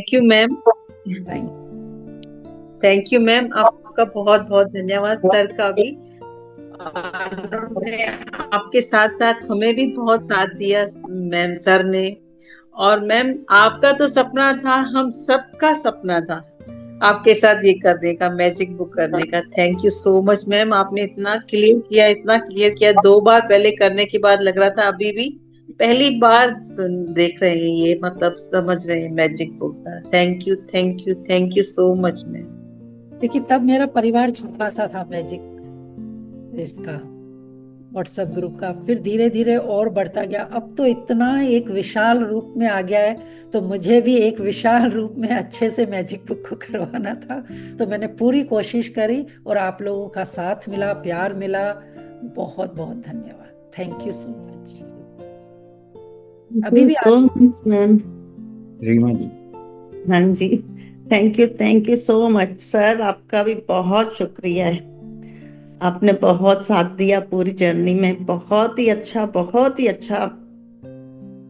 Thank you ma'am. Thank thank you ma'am, आपका बहुत बहुत धन्यवाद। सर का भी, उन्होंने आपके साथ साथ हमें भी बहुत साथ दिया मैम, सर ने। और मैम, आपका तो सपना था, हम सबका सपना था आपके साथ ये करने का, मैजिक बुक करने का। Thank you so much ma'am, आपने इतना क्लियर किया, इतना क्लियर किया। 2 बार पहले करने के बाद लग रहा था अभी भी पहली बार देख रहे हैं ये, मतलब समझ रहे हैं मैजिक बुक का। Thank you, thank you, thank you so much ma'am. क्योंकि तब मेरा परिवार छोटा सा था मैजिक इसका, व्हाट्सएप ग्रुप का। फिर धीरे धीरे और बढ़ता गया, अब तो इतना एक विशाल रूप में आ गया है। तो मुझे भी एक विशाल रूप में अच्छे से मैजिक बुक को करवाना था, तो मैंने पूरी कोशिश करी और आप लोगों का साथ मिला, प्यार मिला। बहुत बहुत धन्यवाद, थैंक यू सो मच। अभी भी तो मैम, रीमा जी, हाँ जी, thank you so much sir, आपका भी बहुत शुक्रिया है। आपने बहुत साथ दिया पूरी जर्नी में, बहुत ही अच्छा, बहुत ही अच्छा।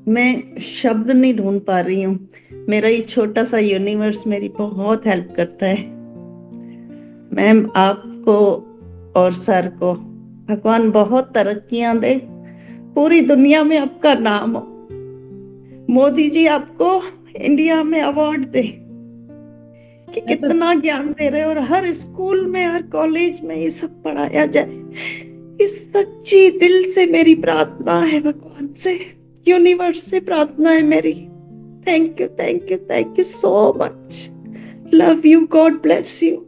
मैं शब्द नहीं ढूंढ पा रही हूँ। मेरा ये छोटा सा यूनिवर्स मेरी बहुत हेल्प करता है। मैम, आपको और सर को भगवान बहुत तरक्कियां दे, पूरी दुनिया में आपका नाम हो। मोदी जी आपको इंडिया में अवार्ड दे कि मैं तो कितना ज्ञान दे रहे, और हर स्कूल में, हर कॉलेज में ये सब पढ़ाया जाए। इस सच्ची दिल से मेरी प्रार्थना है, भगवान से, यूनिवर्स से प्रार्थना है मेरी। Thank you, thank you, thank you so much. Love you, God bless you.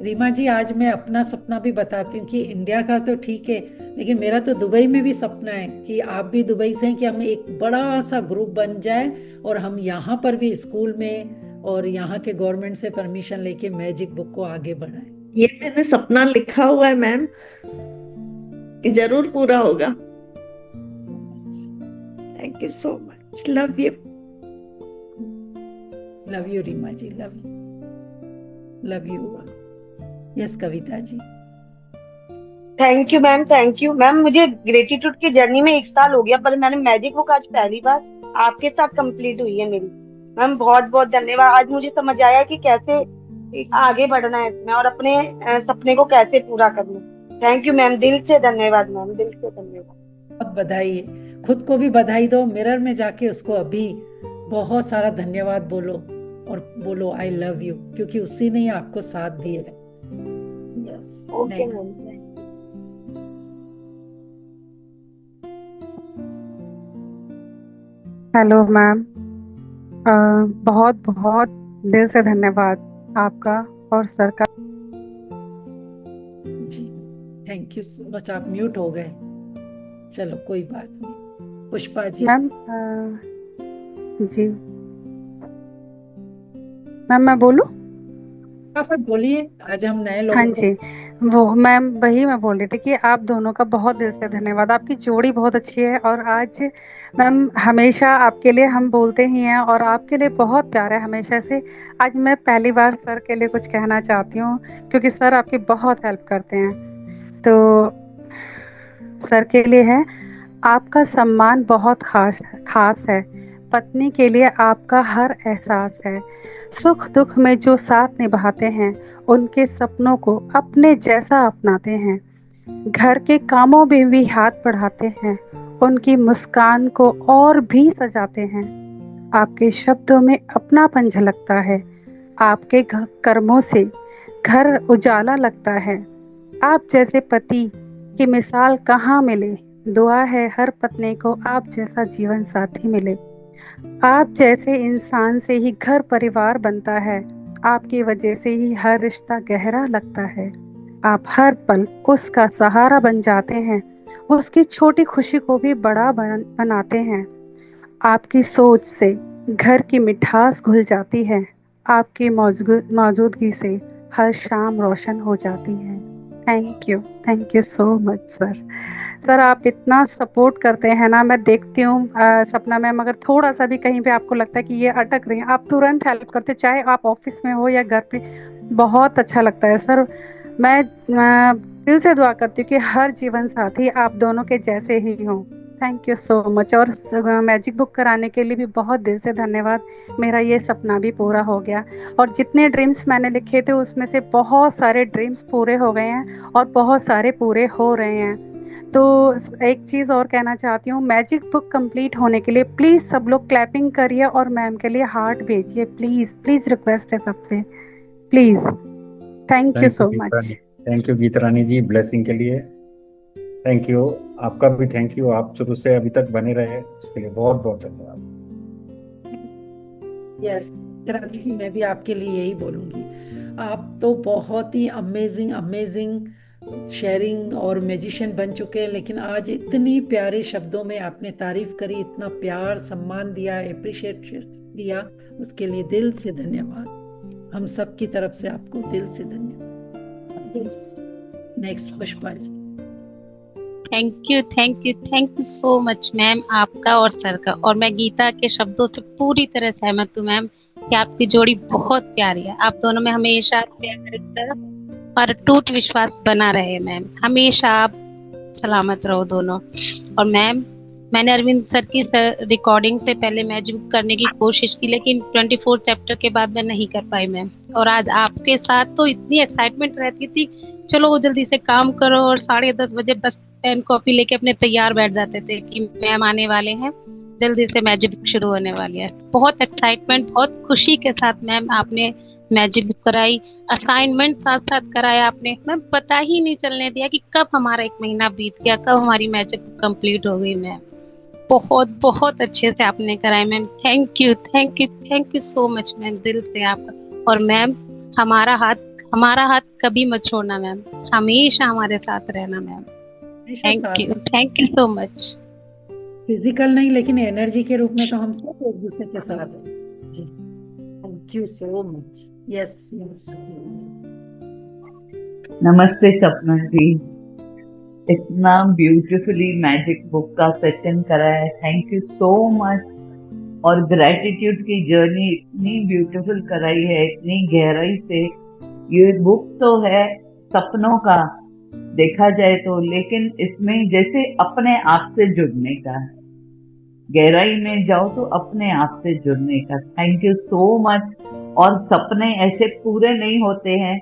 Reema ji, आज मैं अपना सपना भी बताती हूँ कि इंडिया का तो ठीक है, लेकिन मेरा तो दुबई में भी सपना है कि आप भी दुबई से हैं, कि हमें एक बड़ा सा ग्रुप बन जाए और हम यहाँ पर भी स्कूल में और यहाँ के गवर्नमेंट से परमिशन लेके मैजिक बुक को आगे बढ़ाएं। ये मैंने सपना लिखा हुआ है मैम, कि जरूर पूरा होगा। Thank you so much, love you. Love you Reema ji, love you. Yes Kavita ji. Thank you ma'am, thank you ma'am. मुझे ग्रेटिट्यूड की जर्नी में 1 साल हो गया, पर मैंने मैजिक बुक आज पहली बार आपके साथ कंप्लीट हुई है मेरी। मैम बहुत बहुत धन्यवाद। आज मुझे समझ आया कि कैसे आगे बढ़ना है इसमें और अपने सपने को कैसे पूरा करना है। थैंक यू मैम, दिल से धन्यवाद मैम, दिल से धन्यवाद। बहुत बधाई, खुद को भी बधाई दो, मिरर में जाके उसको अभी बहुत सारा धन्यवाद बोलो और बोलो आई लव यू, क्योंकि उसी ने ही आपको साथ दिया है। Yes, okay next. Ma'am. Hello ma'am, बहुत बहुत दिल से धन्यवाद आपका और सर का। जी थैंक यू सो मच। आप म्यूट हो गए, चलो कोई बात नहीं। पुष्पा जी। मैम जी मैम, मैं बोलूं? आप बोलिए, आज हम नए हाँ लोगों जी, को। वो मैम वही मैं बोल रही थी कि आप दोनों का बहुत दिल से धन्यवाद। आपकी जोड़ी बहुत अच्छी है, और आज मैम हमेशा आपके लिए हम बोलते ही हैं और आपके लिए बहुत प्यार है हमेशा से। आज मैं पहली बार सर के लिए कुछ कहना चाहती हूँ, क्योंकि सर आपकी बहुत हेल्प करते हैं। तो सर के लिए है, आपका सम्मान बहुत खास खास है। पत्नी के लिए आपका हर एहसास है। सुख दुख में जो साथ निभाते हैं, उनके सपनों को अपने जैसा अपनाते हैं। घर के कामों में भी हाथ बढ़ाते हैं, उनकी मुस्कान को और भी सजाते हैं। आपके शब्दों में अपनापन झलकता है। आपके कर्मों से घर उजाला लगता है। आप जैसे पति की मिसाल कहाँ मिले। दुआ है हर पत्नी को आप जैसा जीवन साथी मिले। आप जैसे इंसान से ही घर परिवार बनता है। आपकी वजह से ही हर रिश्ता गहरा लगता है। आप हर पल उसका सहारा बन जाते हैं, उसकी छोटी खुशी को भी बड़ा बनाते हैं। आपकी सोच से घर की मिठास घुल जाती है। आपकी मौजूदगी से हर शाम रोशन हो जाती है। Thank you so much sir. Sir आप इतना सपोर्ट करते हैं ना, मैं देखती हूँ सपना मैम अगर थोड़ा सा भी कहीं पे आपको लगता है कि ये अटक रही है, आप तुरंत हेल्प करते हो, चाहे आप ऑफिस में हो या घर पे। बहुत अच्छा लगता है सर। मैं दिल से दुआ करती हूँ कि हर जीवन साथी आप दोनों के जैसे ही हों। Thank you so much. और मैजिक बुक कराने के लिए भी बहुत दिल से धन्यवाद। मेरा ये सपना भी पूरा हो गया, और जितने ड्रीम्स मैंने लिखे थे उसमें से बहुत सारे ड्रीम्स पूरे हो गए हैं और बहुत सारे पूरे हो रहे हैं। तो एक चीज़ और कहना चाहती हूँ, मैजिक बुक कंप्लीट होने के लिए प्लीज़ सब लोग क्लैपिंग करिए और मैम के लिए हार्ट भेजिए, प्लीज़ प्लीज़, रिक्वेस्ट है सबसे, please. Thank you thank you so Geeta much. Rani, thank you Geeta Rani ji blessing के लिए। थैंक यू, आपका भी थैंक यू, आप शुरू से अभी तक बने रहे इसके लिए बहुत बहुत धन्यवाद। यस रानी जी, मैं भी आपके लिए यही बोलूंगी। आप तो बहुत ही अमेजिंग अमेजिंग शेयरिंग और मैजिशियन बन चुके हैं, लेकिन आज इतनी प्यारे शब्दों में आपने तारीफ करी, इतना प्यार सम्मान दिया, अप्रिशिएट दिया, उसके लिए दिल से धन्यवाद। हम सब की तरफ से आपको दिल से धन्यवाद। Yes, next Pushpa ji. Thank you thank you thank you so much ma'am, आपका और सर का। और मैं गीता के शब्दों से पूरी तरह सहमत हूँ मैम कि आपकी जोड़ी बहुत प्यारी है। आप दोनों में हमेशा प्यार और टूट विश्वास बना रहे मैम, हमेशा आप सलामत रहो दोनों। और मैम, मैंने अरविंद सर की रिकॉर्डिंग से पहले मैजिक करने की कोशिश की, लेकिन 24 चैप्टर के बाद मैं नहीं कर पाई मैम। और आज आपके साथ तो इतनी एक्साइटमेंट रहती थी, चलो वो जल्दी से काम करो, और 10:30 बजे बस पेन कॉपी लेके अपने तैयार बैठ जाते थे कि मैम आने वाले हैं, जल्दी से मैजिक शुरू होने वाली है। बहुत एक्साइटमेंट, बहुत खुशी के साथ मैम आपने मैजिक बुक कराई, असाइनमेंट साथ साथ कराया आपने मैम, पता ही नहीं चलने दिया कि कब हमारा 1 महीना बीत गया, कब हमारी मैजिक बुक कंप्लीट हो गई मैम। बहुत बहुत अच्छे से आपने कराया ma'am. Thank you thank you thank you so much ma'am, दिल से आपका। और मैम, हमारा हाथ कभी मत छोड़ना मैम, हमेशा हमारे साथ रहना ma'am. Thank you so much. Physical नहीं, लेकिन एनर्जी के रूप में तो हम सब एक दूसरे के साथ हैं जी। Thank you so much. Yes yes. नमस्ते सपना जी, इतना ब्यूटीफुली मैजिक बुक का सेशन कराया है, थैंक यू सो मच। और ग्रेटिट्यूड की जर्नी इतनी ब्यूटीफुल कराई है, इतनी गहराई से। ये बुक तो है सपनों का देखा जाए तो, लेकिन इसमें जैसे अपने आप से जुड़ने का है, गहराई में जाओ तो अपने आप से जुड़ने का। Thank you so much. और सपने ऐसे पूरे नहीं होते हैं,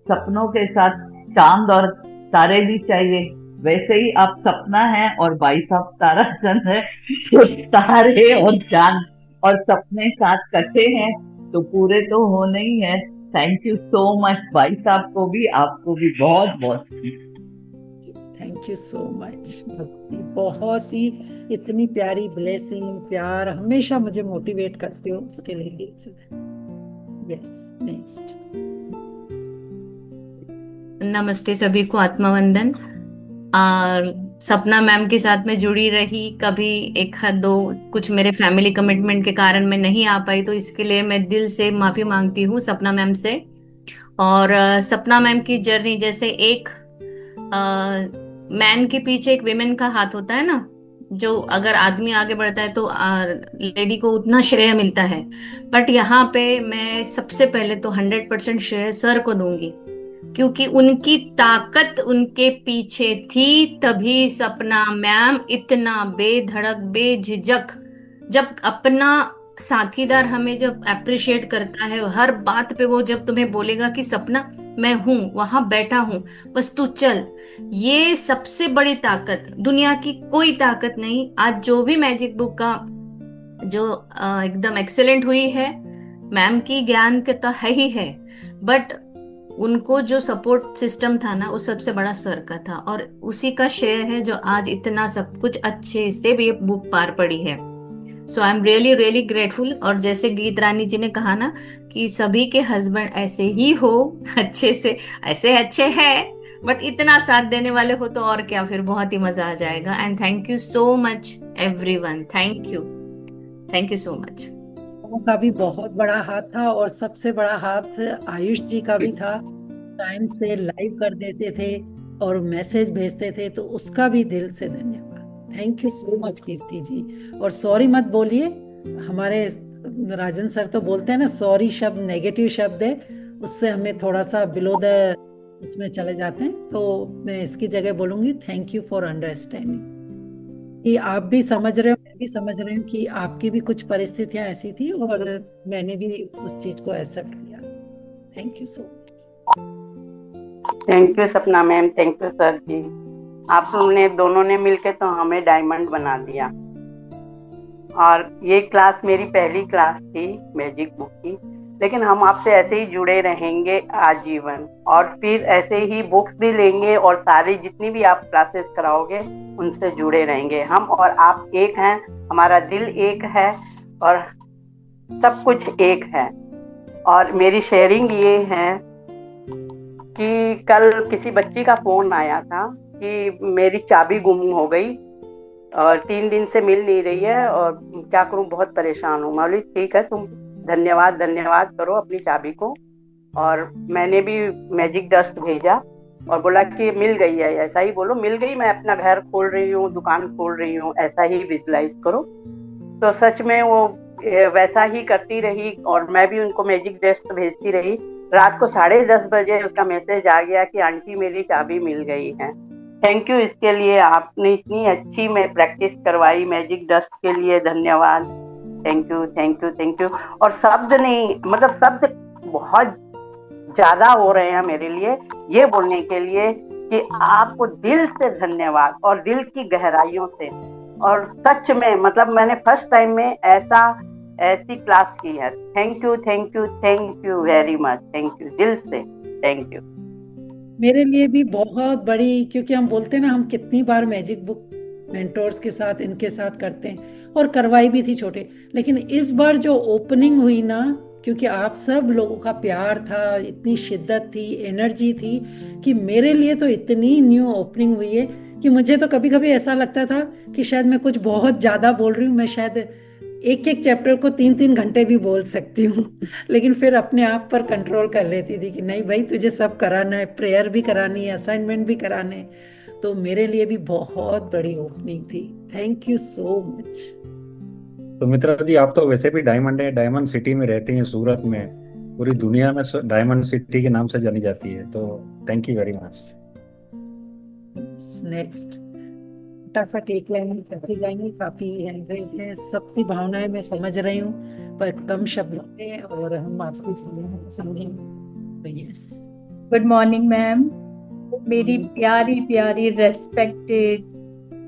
सपनों के साथ चांद और तारे भी चाहिए। वैसे ही आप सपना है और भाई साहब ताराचंद है, तो तारे और चांद और सपने साथ कटे हैं तो पूरे तो होने ही है। थैंक यू सो मच भाई साहब को भी, आपको भी बहुत बहुत थैंक यू सो मच भक्ति, बहुत ही इतनी प्यारी ब्लेसिंग, प्यार हमेशा मुझे मोटिवेट करते हो, उसके लिए दिल से। Yes, next. नमस्ते सभी को, आत्मा वंदन। सपना मैम के साथ मैं जुड़ी रही, कभी एक हाथ दो कुछ मेरे फैमिली कमिटमेंट के कारण मैं नहीं आ पाई, तो इसके लिए मैं दिल से माफी मांगती हूँ सपना मैम से। और सपना मैम की जर्नी, जैसे एक मैन के पीछे एक विमेन का हाथ होता है ना, जो अगर आदमी आगे बढ़ता है तो लेडी को उतना श्रेय मिलता है, बट यहाँ पे मैं सबसे पहले तो 100% श्रेय सर को दूंगी, क्योंकि उनकी ताकत उनके पीछे थी, तभी सपना मैम इतना बेधड़क बेझिझक, जब अपना साथीदार हमें जब अप्रिशिएट करता है हर बात पे, वो जब तुम्हें बोलेगा कि सपना मैं हूं, वहां बैठा हूं, बस तू चल, ये सबसे बड़ी ताकत, दुनिया की कोई ताकत नहीं। आज जो भी मैजिक बुक का जो एकदम एक्सेलेंट हुई है, मैम की ज्ञान के तो है ही है, बट उनको जो सपोर्ट सिस्टम था ना, वो सबसे बड़ा सर का था, और उसी का श्रेय है जो आज इतना सब कुछ अच्छे से भी बुक पार पड़ी है। So I am really really grateful. और जैसे गीत रानी जी ने कहा ना कि सभी के हस्बैंड ऐसे ही हो, अच्छे से, ऐसे अच्छे हैं, बट इतना साथ देने वाले हो तो और क्या, फिर बहुत ही मजा आ जाएगा। And thank you so much everyone, thank you so much. का भी बहुत बड़ा हाथ था, और सबसे बड़ा हाथ आयुष जी का भी था, टाइम से लाइव कर देते थे और मैसेज भेजते थे, तो उसका भी दिल से धन्यवाद। थैंक यू सो मच कीर्ति जी। और सॉरी मत बोलिए, हमारे राजन सर तो बोलते हैं ना, सॉरी शब्द नेगेटिव शब्द है, उससे हमें थोड़ा सा बिलो द इसमें चले जाते हैं, तो मैं इसकी जगह बोलूंगी थैंक यू फॉर अंडरस्टैंडिंग। कि आप भी समझ रहे हो, मैं भी समझ रही हूँ कि आपकी भी कुछ परिस्थितियां ऐसी थी और मैंने भी उस चीज को एक्सेप्ट किया। Thank you so much. Thank you सपना मैम, थैंक यू सर जी। आप लोगों दोनों ने मिलके तो हमें डायमंड बना दिया। और ये क्लास मेरी पहली क्लास थी मैजिक बुक की, लेकिन हम आपसे ऐसे ही जुड़े रहेंगे आजीवन, और फिर ऐसे ही बुक्स भी लेंगे और सारी जितनी भी आप क्लासेस कराओगे उनसे जुड़े रहेंगे। हम और आप एक हैं, हमारा दिल एक है और सब कुछ एक है। और मेरी शेयरिंग ये है कि कल किसी बच्ची का फोन आया था कि मेरी चाबी गुम हो गई और 3 दिन से मिल नहीं रही है और क्या करूं, बहुत परेशान हूँ। मैं बोली ठीक है, तुम धन्यवाद करो अपनी चाबी को। और मैंने भी मैजिक डस्ट भेजा और बोला कि मिल गई है, ऐसा ही बोलो मिल गई, मैं अपना घर खोल रही हूँ, दुकान खोल रही हूँ, ऐसा ही विजुलाइज करो। तो सच में वो वैसा ही करती रही और मैं भी उनको मैजिक डस्ट भेजती रही। रात को 10:30 बजे उसका मैसेज आ गया कि आंटी मेरी चाबी मिल गई है। थैंक यू इसके लिए, आपने इतनी अच्छी मैं प्रैक्टिस करवाई मैजिक डस्ट के लिए, धन्यवाद। Thank you thank you thank you. और शब्द नहीं, मतलब शब्द बहुत ज्यादा हो रहे हैं मेरे लिए ये बोलने के लिए कि आपको दिल से धन्यवाद और दिल की गहराइयों से। और सच में मतलब मैंने फर्स्ट टाइम में ऐसी क्लास की है। Thank you thank you thank you very much, thank you दिल से, थैंक यू। मेरे लिए भी बहुत बड़ी, क्योंकि हम बोलते हैं ना, हम कितनी बार मैजिक बुक मेंटोर्स के साथ इनके साथ करते हैं और करवाई भी थी छोटे, लेकिन इस बार जो ओपनिंग हुई ना, क्योंकि आप सब लोगों का प्यार था, इतनी शिद्दत थी, एनर्जी थी, कि मेरे लिए तो इतनी न्यू ओपनिंग हुई है कि मुझे तो कभी कभी ऐसा लगता था कि शायद मैं कुछ बहुत ज़्यादा बोल रही हूँ, मैं शायद एक एक चैप्टर को 3-3 घंटे भी बोल सकती हूँ लेकिन फिर अपने आप पर कंट्रोल कर लेती थी कि नहीं भाई, तुझे सब कराना है, प्रेयर भी करानी है, असाइनमेंट भी कराने हैं। तो मेरे लिए भी बहुत बड़ी ओपनिंग थी। Thank you so much. तो मित्रा जी, आप तो वैसे भी डायमंड है, डायमंड सिटी में रहती हैं सूरत में, पूरी दुनिया में डायमंड सिटी के नाम से जानी जाती है, तो thank you very much. Next फटाफट एक लाइन करती जाएंगे, काफी हैंडरेज है, सबकी भावनाएं मैं समझ रही हूँ पर कम शब्दों में, और हम आपकी भावनाएं समझेंगे। तो यस, गुड मॉर्निंग मैम, मेरी प्यारी प्यारी रेस्पेक्टेड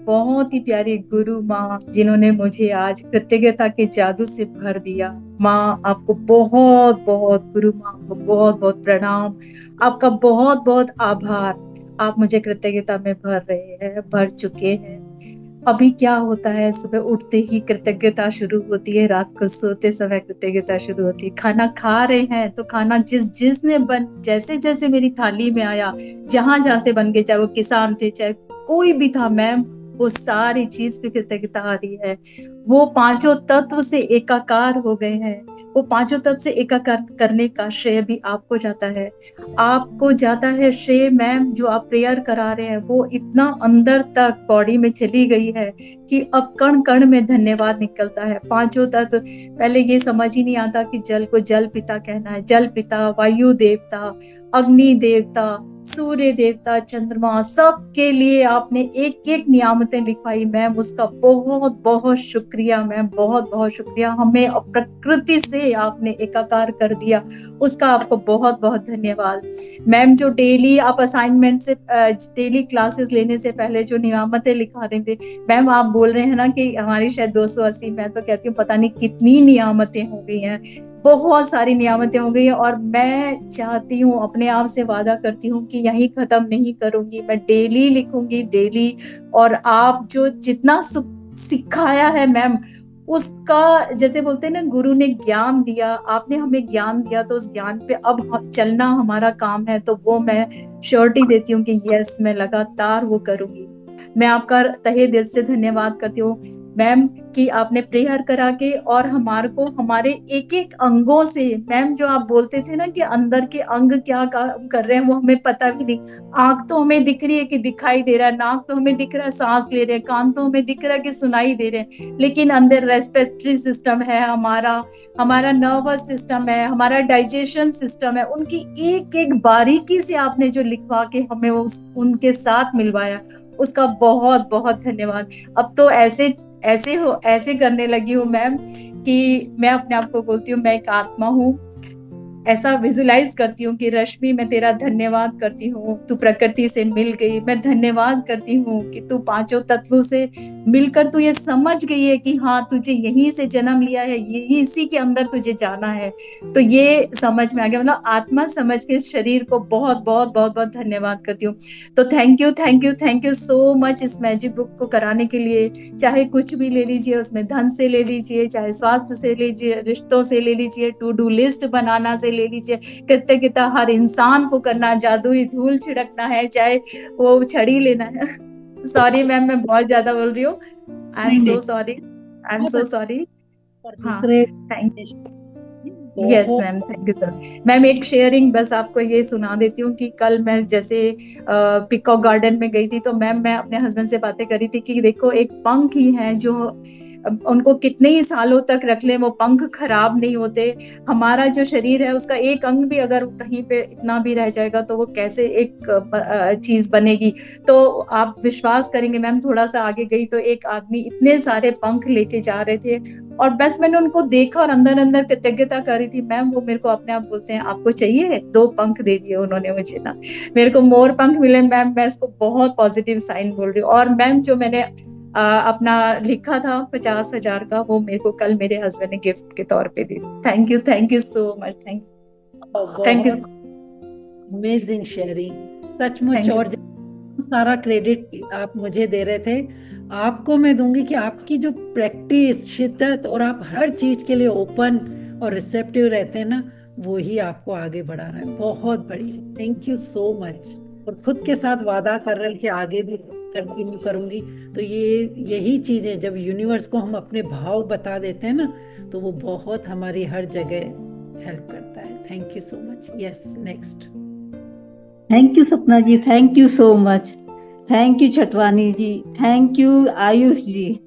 बहुत ही प्यारी गुरु माँ, जिन्होंने मुझे आज कृतज्ञता के जादू से भर दिया। माँ आपको बहुत बहुत, गुरु माँ को बहुत बहुत प्रणाम, आपका बहुत बहुत आभार। आप मुझे कृतज्ञता में भर रहे हैं, भर चुके हैं। अभी क्या होता है, सुबह उठते ही कृतज्ञता शुरू होती है, रात को सोते समय कृतज्ञता शुरू होती है, खाना खा रहे हैं तो खाना जिसने जैसे जैसे मेरी थाली में आया, जहां से बन गए, चाहे वो किसान थे चाहे कोई भी था मैम, वो सारी चीज पे कृतज्ञता आ रही है। वो पांचों तत्व से एकाकार हो गए हैं। वो पांचों तत्व से एकाकार करने का श्रेय भी आपको जाता है। आपको जाता है श्रेय मैम, जो आप प्रेयर करा रहे हैं वो इतना अंदर तक बॉडी में चली गई है कि अब कण कण में धन्यवाद निकलता है। पांचों तत्व, पहले ये समझ ही नहीं आता कि जल को जल पिता कहना है। जल पिता, वायु देवता, अग्नि देवता, सूर्य देवता, चंद्रमा, सबके लिए आपने एक एक नियामतें लिखवाई मैम, उसका बहुत बहुत शुक्रिया मैम, बहुत बहुत शुक्रिया। हमें प्रकृति से आपने एकाकार कर दिया, उसका आपको बहुत बहुत धन्यवाद मैम। जो डेली आप असाइनमेंट से, डेली क्लासेस लेने से पहले जो नियामतें लिखा रहे थे मैम, आप बोल रहे हैं ना कि हमारी शायद 280, मैं तो कहती हूँ पता नहीं कितनी नियामतें हो गई हैं, बहुत सारी नियामतें हो गई हैं। और मैं चाहती हूँ, अपने आप से वादा करती हूँ कि यही खत्म नहीं करूंगी, मैं डेली लिखूंगी, डेली। और आप जो जितना सिखाया है मैम, उसका जैसे बोलते हैं ना, गुरु ने ज्ञान दिया, आपने हमें ज्ञान दिया, तो उस ज्ञान पे अब चलना हमारा काम है। तो वो मैं श्योरिटी देती हूँ कि यस, मैं लगातार वो करूंगी। मैं आपका तहे दिल से धन्यवाद करती हूँ मैम कि आपने प्रेयर करा के और हमारे को हमारे एक एक अंगों से, मैम जो आप बोलते थे ना कि अंदर के अंग क्या काम कर रहे हैं वो हमें पता भी नहीं। आंख तो हमें दिख रही है कि दिखाई दे रहा है, नाक तो हमें दिख रहा है सांस ले रहे हैं, कान तो हमें दिख रहा है कि सुनाई दे रहे हैं, लेकिन अंदर रेस्पिरेटरी सिस्टम है हमारा नर्वस सिस्टम है, हमारा डाइजेशन सिस्टम है, उनकी एक एक बारीकी से आपने जो लिखवा के हमें उनके साथ मिलवाया, उसका बहुत बहुत धन्यवाद। अब तो ऐसे करने लगी हूँ मैम कि मैं अपने आप को बोलती हूँ मैं एक आत्मा हूँ, ऐसा विजुलाइज करती हूँ कि रश्मि मैं तेरा धन्यवाद करती हूँ, तू प्रकृति से मिल गई। मैं धन्यवाद करती हूँ कि तू पांचों तत्वों से मिलकर तू ये समझ गई है कि हाँ तुझे यहीं से जन्म लिया है, यही इसी के अंदर तुझे जाना है। तो ये समझ में आ गया, मतलब आत्मा समझ के इस शरीर को बहुत बहुत बहुत बहुत धन्यवाद करती हूँ। तो थैंक यू सो मच इस मैजिक बुक को कराने के लिए। चाहे कुछ भी ले लीजिए, उसमें धन से ले लीजिए, चाहे स्वास्थ्य से लीजिए, रिश्तों से ले लीजिए, टू डू लिस्ट बनाना से ले लीजिए, कृतज्ञता हर इंसान को करना, जादुई धूल छिड़कना है, चाहे वो छड़ी लेना है। सॉरी मैम, मैं बहुत ज्यादा बोल रही हूँ। I am so sorry, I am so sorry. हाँ, thank yes ma'am, thank you sir. Ma'am एक शेयरिंग बस आपको ये सुना देती हूँ कि कल मैं जैसे पिकॉक गार्डन में गई थी, तो मैम मैं अपने हस्बैंड से बातें करी थी कि देखो एक पंख ही है जो उनको कितने ही सालों तक रख ले वो पंख खराब नहीं होते। हमारा जो शरीर है उसका एक अंग भी अगर कहीं पे इतना भी रह जाएगा तो वो कैसे एक चीज बनेगी। तो आप विश्वास करेंगे मैम, थोड़ा सा आगे गई तो एक आदमी इतने सारे पंख लेके जा रहे थे और बस मैंने उनको देखा और अंदर अंदर कृतज्ञता कर रही थी। मैम वो मेरे को अपने आप बोलते हैं आपको चाहिए, 2 पंख दे दिए उन्होंने मुझे ना, मेरे को मोर पंख मिले। मैम मैं इसको बहुत पॉजिटिव साइन बोल रही हूँ। और मैम जो मैंने अपना लिखा था 50,000 का, वो मेरे को कल मेरे हस्बैंड ने गिफ्ट के तौर पे दी। Thank you so much, thank you. Amazing sharing सचमुच। और सारा क्रेडिट आप मुझे दे रहे थे, आपको मैं दूंगी कि आपकी जो प्रैक्टिस, शिद्दत और आप हर चीज के लिए ओपन और रिसेप्टिव रहते हैं ना, वो ही आपको आगे बढ़ा रहा है। बहुत बढ़िया, थैंक यू सो मच। और खुद के साथ वादा कर रहे हैं कि आगे भी कंटिन्यू करूंगी। तो यही चीज है, जब यूनिवर्स को हम अपने भाव बता देते हैं ना, तो वो बहुत हमारी हर जगह हेल्प करता है। Thank you so much. Yes, next. Thank you Sapna ji, thank you so much. Thank you Chhatwani ji, thank you Ayush ji.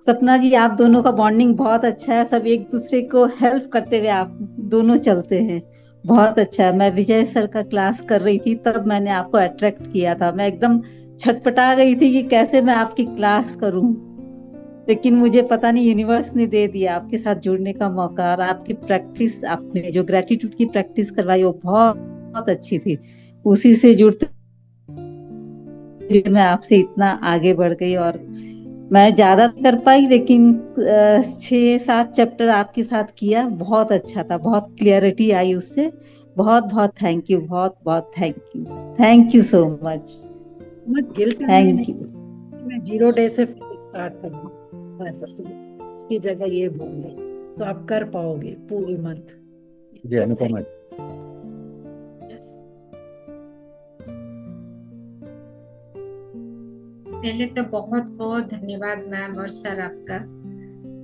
Sapna ji आप दोनों का बॉन्डिंग बहुत अच्छा है, सब एक दूसरे को हेल्प करते हुए आप दोनों चलते हैं, बहुत अच्छा है। मैं विजय सर का क्लास कर रही थी तब मैंने आपको अट्रैक्ट किया था, मैं एकदम छटपटा गई थी कि कैसे मैं आपकी क्लास करूं, लेकिन मुझे पता नहीं यूनिवर्स ने दे दिया आपके साथ जुड़ने का मौका। और आपकी प्रैक्टिस, आपने जो ग्रेटिट्यूड की प्रैक्टिस करवाई वो बहुत बहुत अच्छी थी, उसी से जुड़ते मैं आपसे इतना आगे बढ़ गई। और मैं ज्यादा कर पाई लेकिन 6-7 चैप्टर आपके साथ किया, बहुत अच्छा था, बहुत क्लियरिटी आई उससे। बहुत बहुत थैंक यू, बहुत बहुत थैंक यू सो मच। मत गिल्ट, थैंक यू। मैं 0 डे से स्टार्ट करूँ इसकी जगह ये बोल तो आप कर पाओगे पूरी मंथ। जी अनुपमा। पहले तो बहुत बहुत धन्यवाद मैम और सर आपका।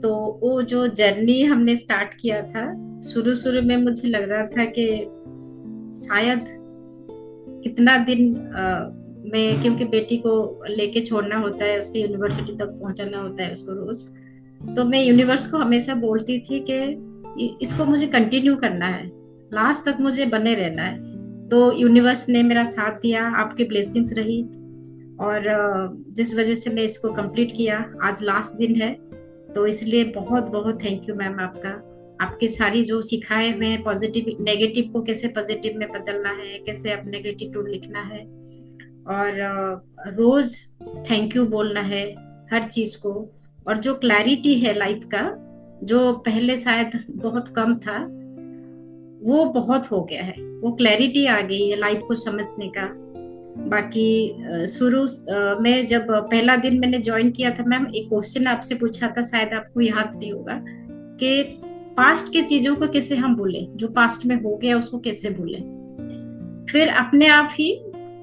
तो वो जो जर्नी हमने स्टार्ट किया था, शुरू में मुझे लग रहा था कि शायद कितना दिन में, क्योंकि बेटी को लेके छोड़ना होता है, उसके यूनिवर्सिटी तक पहुंचाना होता है उसको रोज। तो मैं यूनिवर्स को हमेशा बोलती थी कि इसको मुझे कंटिन्यू करना है, लास्ट तक मुझे बने रहना है। तो यूनिवर्स ने मेरा साथ दिया, आपकी ब्लेसिंग्स रही, और जिस वजह से मैं इसको कंप्लीट किया। आज लास्ट दिन है, तो इसलिए बहुत बहुत थैंक यू मैम आपका। आपके सारी जो सिखाए हुए हैं, पॉजिटिव नेगेटिव को कैसे पॉजिटिव में बदलना है, कैसे अपने ग्रेटिट्यूड लिखना है, और रोज थैंक यू बोलना है हर चीज को। और जो क्लैरिटी है लाइफ का, जो पहले शायद बहुत कम था, वो बहुत हो गया है, वो क्लैरिटी आ गई है लाइफ को समझने का। बाकी शुरू में जब पहला दिन मैंने ज्वाइन किया था मैम, एक क्वेश्चन आपसे पूछा था, शायद आपको याद नहीं होगा, कि पास्ट के चीजों को कैसे हम भूलें, जो पास्ट में हो गया उसको कैसे भूलें। फिर अपने आप ही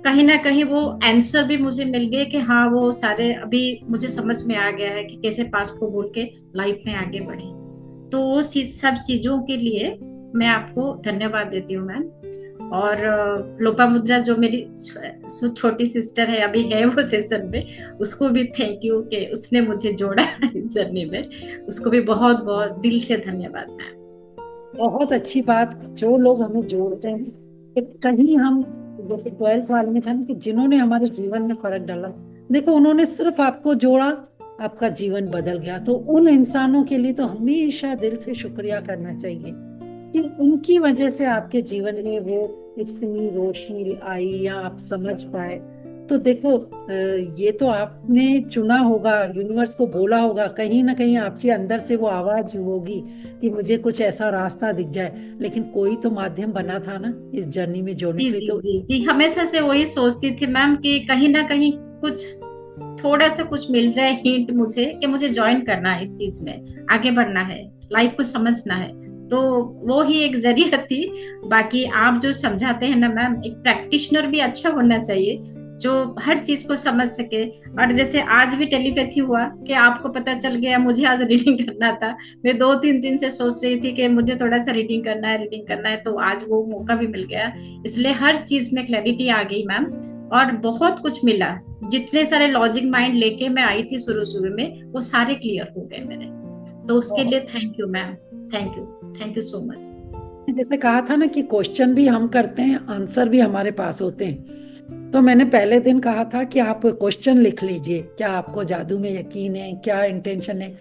कहीं ना कहीं वो आंसर भी मुझे मिल गए कि हाँ, वो सारे अभी मुझे समझ में आ गया है कि कैसे पास्ट को भूल के लाइफ में आगे बढ़े। तो वो सब चीजों के लिए मैं आपको धन्यवाद देती हूँ मैम। और लोपामुद्रा जो मेरी छोटी सिस्टर है, अभी है वो सेशन में, उसको भी थैंक यू कि उसने मुझे जोड़ा इस जर्नी में, उसको भी बहुत बहुत दिल से धन्यवाद मैम। बहुत अच्छी बात, जो लोग हमें जोड़ते हैं। कहीं हम जैसे 12th वाले में था कि जिन्होंने हमारे जीवन में फर्क डाला, देखो उन्होंने सिर्फ आपको जोड़ा, आपका जीवन बदल गया। तो उन इंसानों के लिए तो हमेशा दिल से शुक्रिया करना चाहिए कि उनकी वजह से आपके जीवन में वो इतनी रोशनी आई या आप समझ पाए। तो देखो ये तो आपने चुना होगा, यूनिवर्स को बोला होगा, कहीं ना कहीं आपके अंदर से वो आवाज होगी कि मुझे कुछ ऐसा रास्ता दिख जाए, लेकिन कोई तो माध्यम बना था ना इस जर्नी में जोड़ने जी के लिए। जी तो जी जी, हमेशा से वही सोचती थी मैम कि कहीं ना कहीं कुछ थोड़ा सा कुछ मिल जाए हिंट मुझे कि मुझे ज्वाइन करना है, इस चीज में आगे बढ़ना है, लाइफ को समझना है। तो वो ही एक जरिया थी। बाकी आप जो समझाते हैं ना मैम, एक प्रैक्टिशनर भी अच्छा होना चाहिए जो हर चीज को समझ सके। और जैसे आज भी टेलीपैथी हुआ कि आपको पता चल गया, मुझे आज रीडिंग करना था, मैं 2-3 दिन से सोच रही थी कि मुझे थोड़ा सा रीडिंग करना है, तो आज वो मौका भी मिल गया। इसलिए हर चीज में क्लैरिटी आ गई मैम, और बहुत कुछ मिला। जितने सारे लॉजिक माइंड लेके मैं आई थी शुरू शुरू में, वो सारे क्लियर हो गए मेरे। तो उसके लिए thank you ma'am, thank you so much. जैसे कहा था ना कि क्वेश्चन भी हम करते हैं, आंसर भी हमारे पास होते हैं। तो मैंने पहले दिन कहा था कि आप क्वेश्चन लिख लीजिए, क्या आपको जादू में यकीन है, क्या इंटेंशन है।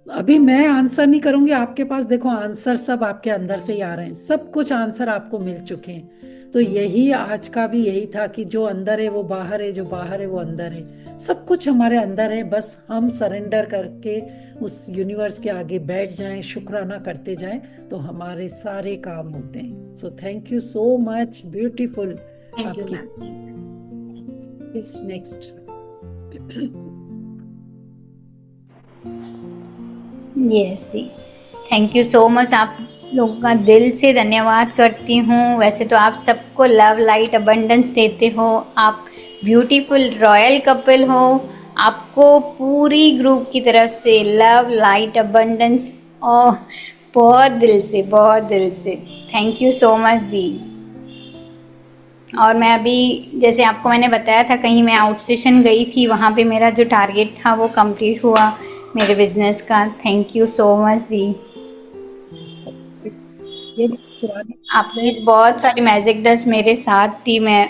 अभी मैं आंसर नहीं करूंगी, आपके पास देखो आंसर सब आपके अंदर से ही आ रहे हैं, सब कुछ आंसर आपको मिल चुके हैं। तो यही आज का भी यही था कि जो अंदर है वो बाहर है, जो बाहर है वो अंदर है, सब कुछ हमारे अंदर है। बस हम सरेंडर करके उस यूनिवर्स के आगे बैठ जाएं, शुक्राना करते जाएं, तो हमारे सारे काम होते हैं। So thank you so much, beautiful. Thank you आपकी मैम। नेक्स्ट। यस दी, थैंक यू सो मच। आप लोगों का दिल से धन्यवाद करती हूँ। वैसे तो आप सबको लव लाइट अबंडेंस देते हो, आप ब्यूटीफुल रॉयल कपल हो। आपको पूरी ग्रुप की तरफ से लव लाइट अबंडेंस, और बहुत दिल से थैंक यू सो मच दी। और मैं अभी जैसे आपको मैंने बताया था, कहीं मैं आउट सेशन गई थी, वहाँ पे मेरा जो टारगेट था वो कंप्लीट हुआ मेरे बिजनेस का। थैंक यू सो मच दी। आपकी बहुत सारी मैजिक डस्ट मेरे साथ थी, मैं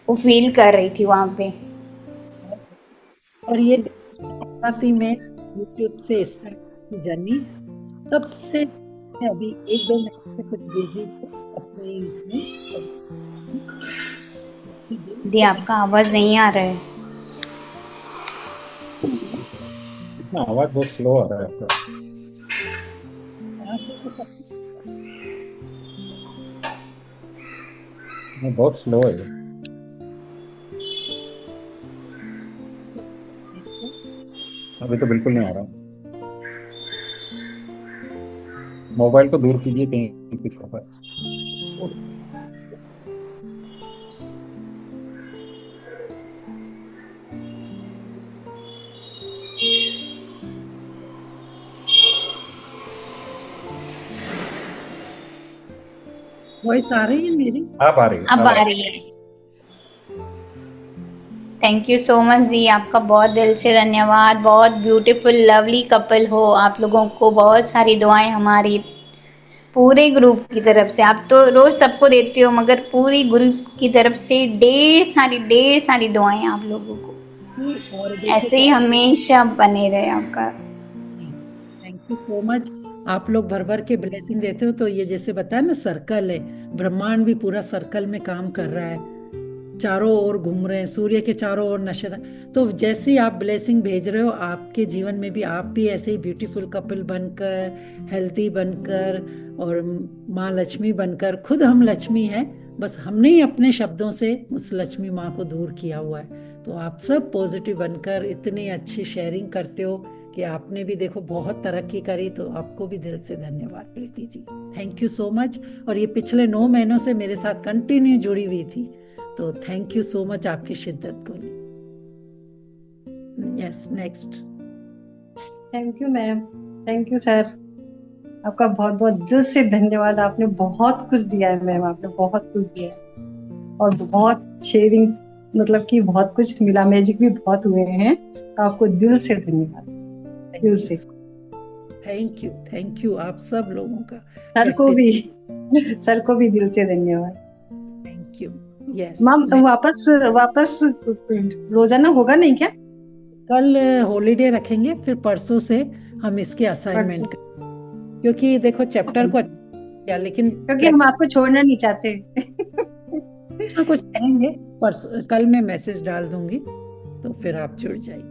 वो फील कर रही थी वहाँ पे। और ये थी मैं यूट्यूब से स्टार्ट की जर्नी, तब से अभी 1-2 महीने से कुछ बिजी अपने इसमें। दी आपका आवाज नहीं आ रहा है। आवाज बहुत स्लो आ रहा है आपका। बहुत स्लो है। अभी तो बिल्कुल नहीं आ रहा। मोबाइल को दूर कीजिए कहीं कुछ होगा। वॉइस आ रही है मेरी? अब आ रही है। थैंक यू सो मच दी, आपका बहुत दिल से धन्यवाद। बहुत ब्यूटीफुल लवली कपल हो आप लोगों को। बहुत सारी दुआएं हमारी पूरे ग्रुप की तरफ से। आप तो रोज सबको देते हो, मगर पूरी ग्रुप की तरफ से ढेर सारी दुआएं आप लोगों को। ऐसे ही हमेशा बने रहे आपका। Thank you so much. आप लोग भर भर के ब्लेसिंग देते हो। तो ये जैसे बताया ना, सर्कल है, ब्रह्मांड भी पूरा सर्कल में काम कर रहा है, चारों ओर घूम रहे हैं, सूर्य के चारों ओर नशेदार। तो जैसे ही आप ब्लेसिंग भेज रहे हो, आपके जीवन में भी आप भी ऐसे ही ब्यूटीफुल कपल बनकर, हेल्थी बनकर, और माँ लक्ष्मी बनकर। खुद हम लक्ष्मी हैं, बस हमने ही अपने शब्दों से उस लक्ष्मी माँ को दूर किया हुआ है। तो आप सब पॉजिटिव बनकर इतनी अच्छी शेयरिंग करते हो कि आपने भी देखो बहुत तरक्की करी। तो आपको भी दिल से धन्यवाद Preeti ji, thank you so much. और ये पिछले 9 महीनों से मेरे साथ कंटिन्यू जुड़ी हुई थी, तो थैंक यू सो मच आपकी शिद्दत को लिए। Yes, next. Thank you ma'am, thank you sir, आपका बहुत बहुत दिल से धन्यवाद। आपने बहुत कुछ दिया है मैम, आपने बहुत कुछ दिया है और बहुत शेयरिंग, मतलब कि बहुत कुछ मिला, मैजिक भी बहुत हुए हैं। तो आपको दिल से धन्यवाद, दिल से। थैंक यू आप सब लोगों का। सर को भी दिल से धन्यवाद। Thank you. यस मैम, वापस रोजाना होगा नहीं क्या? कल हॉलीडे रखेंगे, फिर परसों से हम इसके परसों असाइनमेंट से। क्योंकि देखो चैप्टर को क्या, लेकिन क्योंकि हम आपको छोड़ना नहीं चाहते। कुछ करेंगे। परसों कल मैं मैसेज डाल दूंगी तो फिर आप जुड़ जाइए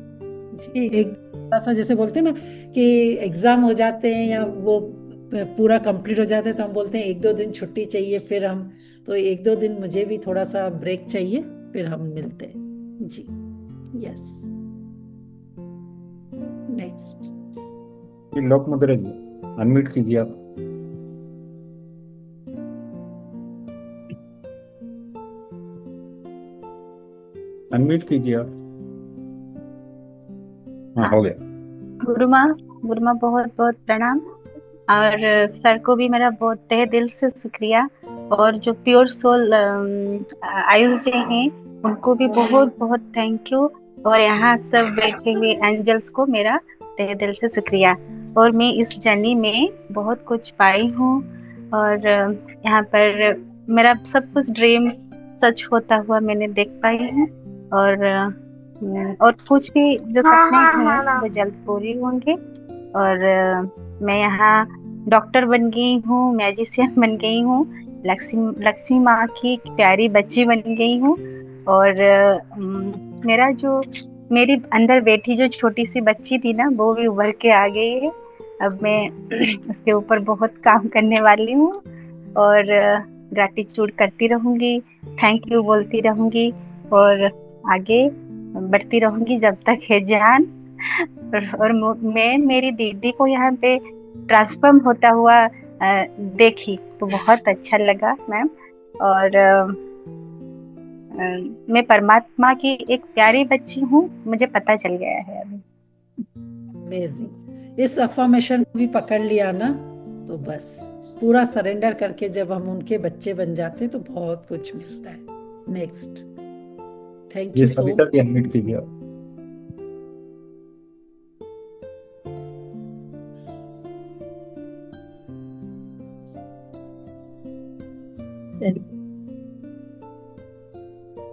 जी। एक थोड़ा सा जैसे बोलते हैं ना कि एग्जाम हो जाते हैं या वो पूरा कंप्लीट हो जाता है तो हम बोलते हैं 1-2 दिन छुट्टी चाहिए, फिर हम तो 1-2 दिन मुझे भी थोड़ा सा ब्रेक चाहिए, फिर हम मिलते हैं जी। यस, नेक्स्ट लोक मुद्रा जी, अनम्यूट कीजिए आप। अनम्यूट कीजिए आप। हाँ, हो गया। गुरु माँ बहुत बहुत प्रणाम। और सर को भी मेरा बहुत तहे दिल से शुक्रिया। और जो प्योर सोल आयुष जी हैं उनको भी बहुत बहुत थैंक यू। और यहाँ सब बैठे हुए एंजल्स को मेरा तहे दिल से शुक्रिया। और मैं इस जर्नी में बहुत कुछ पाई हूँ और यहाँ पर मेरा सब कुछ ड्रीम सच होता हुआ मैंने देख पाई हूँ। और कुछ भी जो सपने हैं वो जल्द पूरी होंगे। और मैं यहाँ डॉक्टर बन गई हूँ, मैजिशियन बन गई हूँ, लक्ष्मी माँ की प्यारी बच्ची बन गई हूँ। और मेरा जो मेरी अंदर बैठी जो छोटी सी बच्ची थी ना वो भी उभर के आ गई है। अब मैं उसके ऊपर बहुत काम करने वाली हूँ और ग्रैटिट्यूड करती रहूँगी, थैंक यू बोलती रहूँगी और आगे बढ़ती रहूँगी जब तक है जान। और मैं मेरी दीदी को यहाँ पे ट्रांसफॉर्म होता हुआ देखी तो बहुत अच्छा लगा मैम। और मैं परमात्मा की एक प्यारी बच्ची हूँ, मुझे पता चल गया है अभी। अमेजिंग। इस अफर्मेशन को भी पकड़ लिया ना तो बस पूरा सरेंडर करके जब हम उनके बच्चे बन जाते तो बहुत कुछ मिलता है। नेक्स्ट, थैंक ये यू सो सविता भी अनम्यूट कीजिए आप।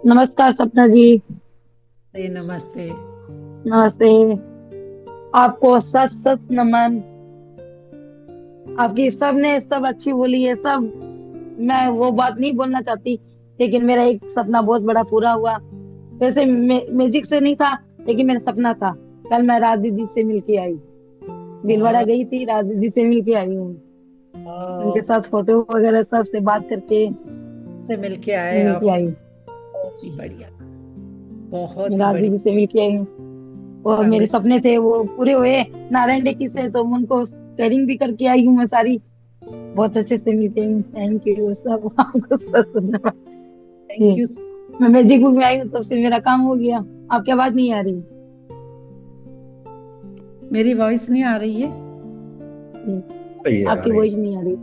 नमस्कार सपना जी। नमस्ते। नमस्ते, आपको सच सच नमन। आपकी सबने सब अच्छी बोली है सब। मैं वो बात नहीं बोलना चाहती, लेकिन मेरा एक सपना बहुत बड़ा पूरा हुआ। वैसे मैजिक से नहीं था, लेकिन मेरा सपना था। कल मैं राज दीदी से मिलके आई, भीलवाड़ा गई थी, राज दीदी से मिलके आई हूँ। उनके साथ फोटो वगैरह सब से बात करके से मिलके आए आप। मिलके आई, बहुत ही बढ़िया, बहुत ही राज बढ़िया। दीदी से मिलके आई हूँ। और मेरे सपने थे वो पूरे हुए नारायण डेकी से, तो उनको शेयरिंग भी करके आई हूँ मैं सारी। बहुत अच्छे से मिलके आई हूँ। थैंक यू सब, आपको सब थैंक यू। मैं मैजिक बुक में आई हूँ तब से मेरा काम हो गया। आपकी आवाज नहीं आ रही? मेरी वॉइस नहीं आ रही है? आपकी वॉइस नहीं आ रही।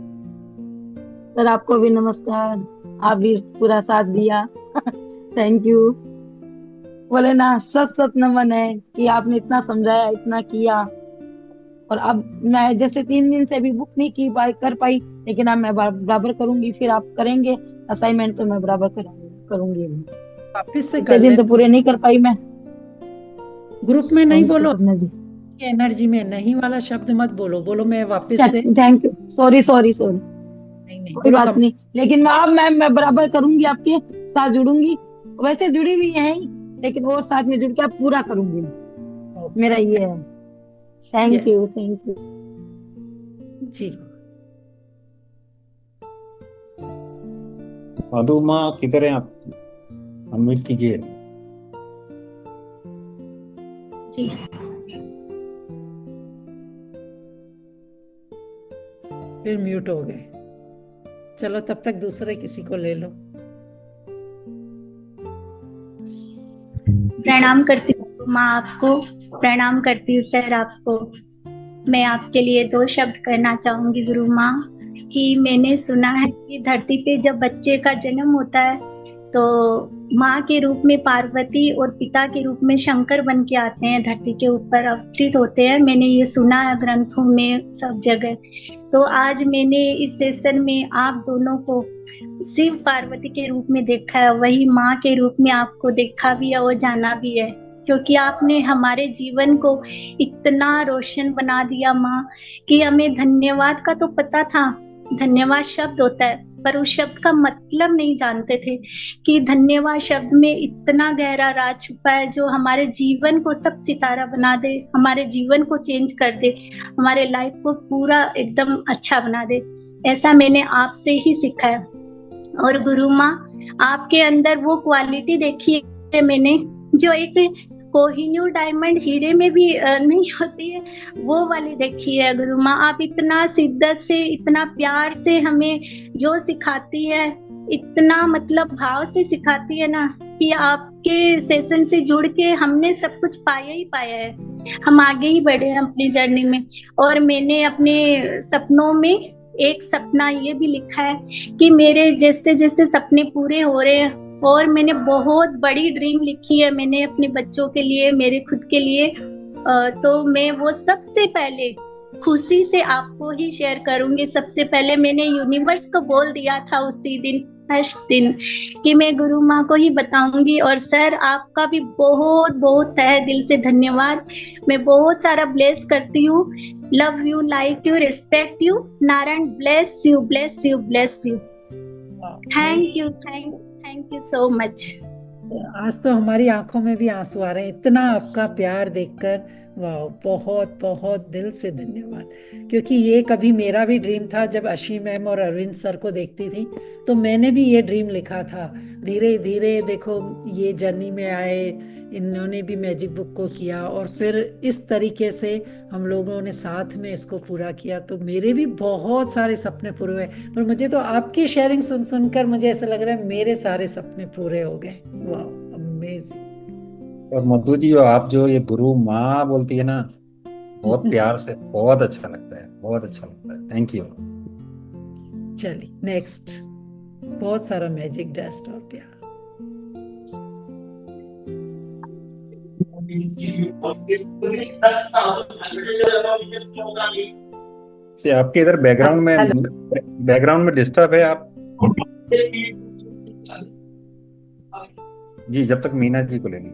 सर आपको भी नमस्कार, आप भी पूरा साथ दिया। Thank you. बोले ना सच सच नमन है कि आपने इतना समझाया, इतना किया। और अब मैं जैसे 3 दिन से अभी बुक नहीं की कर पाई, लेकिन अब मैं बराबर करूंगी। फिर आप करेंगे असाइनमेंट तो मैं बराबर करूंगी। वापिस से इतने दिन तो पूरे नहीं कर पाई मैं। ग्रुप में नहीं बोलो, सपना जी एनर्जी में नहीं वाला शब्द मत बोलो। बोलो मैं वापस से। Thank you, sorry sorry sorry. नहीं कोई बात नहीं, लेकिन मैं बराबर करूंगी, आपके साथ जुड़ूंगी। वैसे जुड़ी हुई है, लेकिन और साथ में जुड़ के आप पूरा करूंगी। मेरा ये है। थैंक यू जी। मधु माँ किधर हैं आप? अनम्यूट कीजिए जी। फिर म्यूट हो गए। चलो तब तक दूसरे किसी को ले लो। प्रणाम करती हूँ माँ आपको, प्रणाम करती हूँ सर आपको। मैं आपके लिए 2 शब्द करना चाहूंगी गुरु माँ। कि मैंने सुना है कि धरती पे जब बच्चे का जन्म होता है तो माँ के रूप में पार्वती और पिता के रूप में शंकर बन के आते हैं, धरती के ऊपर अवतरित होते हैं। मैंने ये सुना है ग्रंथों में सब जगह। तो आज मैंने इस सेशन में आप दोनों को शिव पार्वती के रूप में देखा है, वही माँ के रूप में आपको देखा भी है और जाना भी है। क्योंकि आपने हमारे जीवन को इतना रोशन बना दिया माँ कि हमें धन्यवाद का तो पता था, धन्यवाद शब्द होता है, पर उस शब्द का मतलब नहीं जानते थे कि धन्यवाद शब्द में इतना गहरा राज छुपा है जो हमारे जीवन को सब सितारा बना दे, हमारे जीवन को चेंज कर दे, हमारे लाइफ को पूरा एकदम अच्छा बना दे। ऐसा मैंने आपसे ही सीखा है। और गुरु माँ, आपके अंदर वो क्वालिटी देखी है मैंने जो एक कोहिनूर डायमंड हीरे में भी नहीं होती है, वो वाली देखी है गुरु माँ। आप इतना शिद्दत से, इतना प्यार से हमें जो सिखाती है, इतना मतलब भाव से सिखाती है ना कि आपके सेशन से जुड़ के हमने सब कुछ पाया ही पाया है। हम आगे ही बढ़े हैं अपनी जर्नी में। और मैंने अपने सपनों में एक सपना ये भी लिखा है कि मेरे जैसे जैसे सपने पूरे हो रहे हैं, और मैंने बहुत बड़ी ड्रीम लिखी है मैंने अपने बच्चों के लिए, मेरे खुद के लिए। तो मैं वो सबसे पहले खुशी से आपको ही शेयर करूंगी। सबसे पहले मैंने यूनिवर्स को बोल दिया था उसी दिन, फर्स्ट दिन, कि मैं गुरु माँ को ही बताऊंगी। और सर, आपका भी बहुत बहुत तहे दिल से धन्यवाद। मैं बहुत सारा ब्लेस करती हूँ। Love you, like you, respect you. Narayan bless you, bless you, bless you. Thank you, thank you so much. आज तो हमारी आंखों में भी आंसू आ रहे हैं, इतना आपका प्यार देखकर। वाह, बहुत बहुत दिल से धन्यवाद। क्योंकि ये कभी मेरा भी ड्रीम था, जब अशी मैम और अरविंद सर को देखती थी तो मैंने भी ये ड्रीम लिखा था। धीरे धीरे देखो ये जर्नी में आए, इन्होंने भी मैजिक बुक को किया, और फिर इस तरीके से हम लोगों ने साथ में इसको पूरा किया। तो मेरे भी बहुत सारे सपने पूरे हुए, पर मुझे तो आपकी शेयरिंग सुन सुनकर मुझे ऐसा लग रहा है मेरे सारे सपने पूरे हो गए। वाह, अमेजिंग। और मधु जी, आप जो ये गुरु माँ बोलती है ना, बहुत प्यार से, बहुत अच्छा लगता है, बहुत अच्छा लगता है। Thank you. चलिए नेक्स्ट, बहुत सारा मैजिक डस्ट और प्यार। से आपके इधर बैकग्राउंड में डिस्टर्ब है आप जी, जब तक मीना जी को लेनी।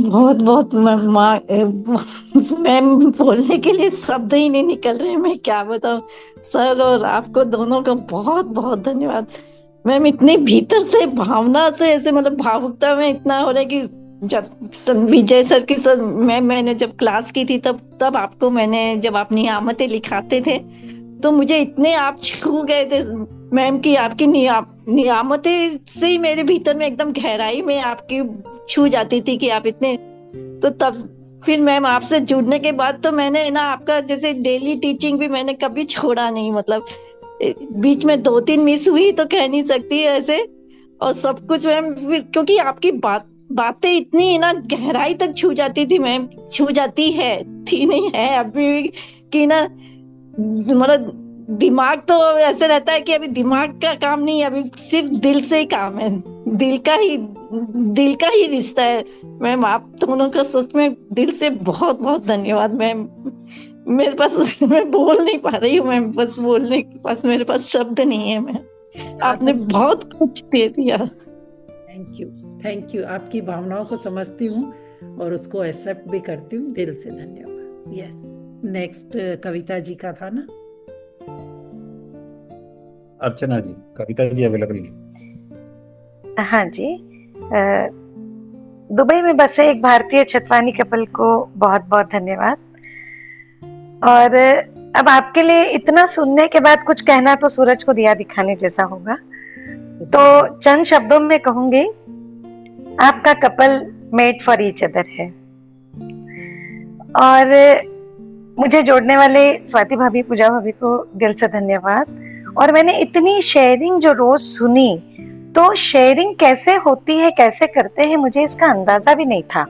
बहुत बहुत मैम, बोलने के लिए शब्द ही नहीं निकल रहे, मैं क्या बताऊं। सर और आपको दोनों का बहुत बहुत धन्यवाद मैम। इतने भीतर से भावना से, ऐसे मतलब भावुकता में इतना हो रहा है कि जब विजय सर की मैंने जब क्लास की थी तब आपको मैंने, जब आप नियामतें लिखाते थे तो मुझे इतने आप छू गए थे मैम की, आपकी नियामतें से ही मेरे भीतर में एकदम गहराई में आपकी छू जाती थी कि आप इतने। तो तब फिर मैम आपसे जुड़ने के बाद तो मैंने ना आपका जैसे डेली टीचिंग भी मैंने कभी छोड़ा नहीं, मतलब बीच में 2-3 मिस हुई तो कह नहीं सकती ऐसे, और सब कुछ मैम फिर क्योंकि आपकी बातें इतनी ना गहराई तक छू जाती थी मैम, छू जाती है, थी नहीं है अभी कि ना, मतलब दिमाग तो ऐसे रहता है कि अभी दिमाग का काम नहीं, अभी सिर्फ दिल से ही काम है, दिल का ही रिश्ता है मैम। आप दोनों का सच में दिल से बहुत बहुत धन्यवाद मैम। मेरे पास, मैं बोल नहीं पा रही हूँ मैम, बस बोलने के पास मेरे पास शब्द नहीं है मैम। आपने बहुत कुछ दे दिया। Thank you. आपकी भावनाओं को समझती हूँ और उसको एक्सेप्ट भी करती हूँ, दिल से धन्यवाद। यस, नेक्स्ट कविता जी का था ना। अर्चना जी, कविता जी अवेलेबल नहीं। हाँ जी, दुबई में बसे एक भारतीय छतवानी कपल को बहुत बहुत धन्यवाद। और अब आपके लिए इतना सुनने के बाद कुछ कहना तो सूरज को दिया दिखाने जैसा होगा, तो चंद शब्दों में कहूंगी, आपका couple made for each other है। और मुझे जोड़ने वाले स्वाति भाभी, पूजा भाभी को दिल से धन्यवाद। और मैंने इतनी शेयरिंग जो रोज सुनी, तो शेयरिंग कैसे होती है, कैसे करते हैं, मुझे इसका अंदाजा भी नहीं था।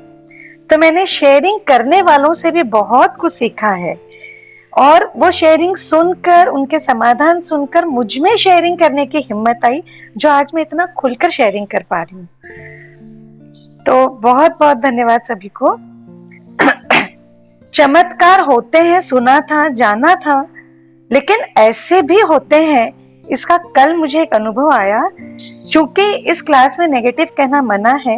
तो मैंने शेयरिंग करने वालों से भी बहुत कुछ सीखा है, और वो शेयरिंग सुनकर, उनके समाधान सुनकर मुझ में शेयरिंग करने की हिम्मत आई, जो आज मैं इतना खुलकर शेयरिंग कर पा रही हूँ। तो बहुत बहुत धन्यवाद सभी को। चमत्कार होते हैं, सुना था, जाना था, लेकिन ऐसे भी होते हैं। इसका कल मुझे एक अनुभव आया चूंकि इस क्लास में नेगेटिव कहना मना है,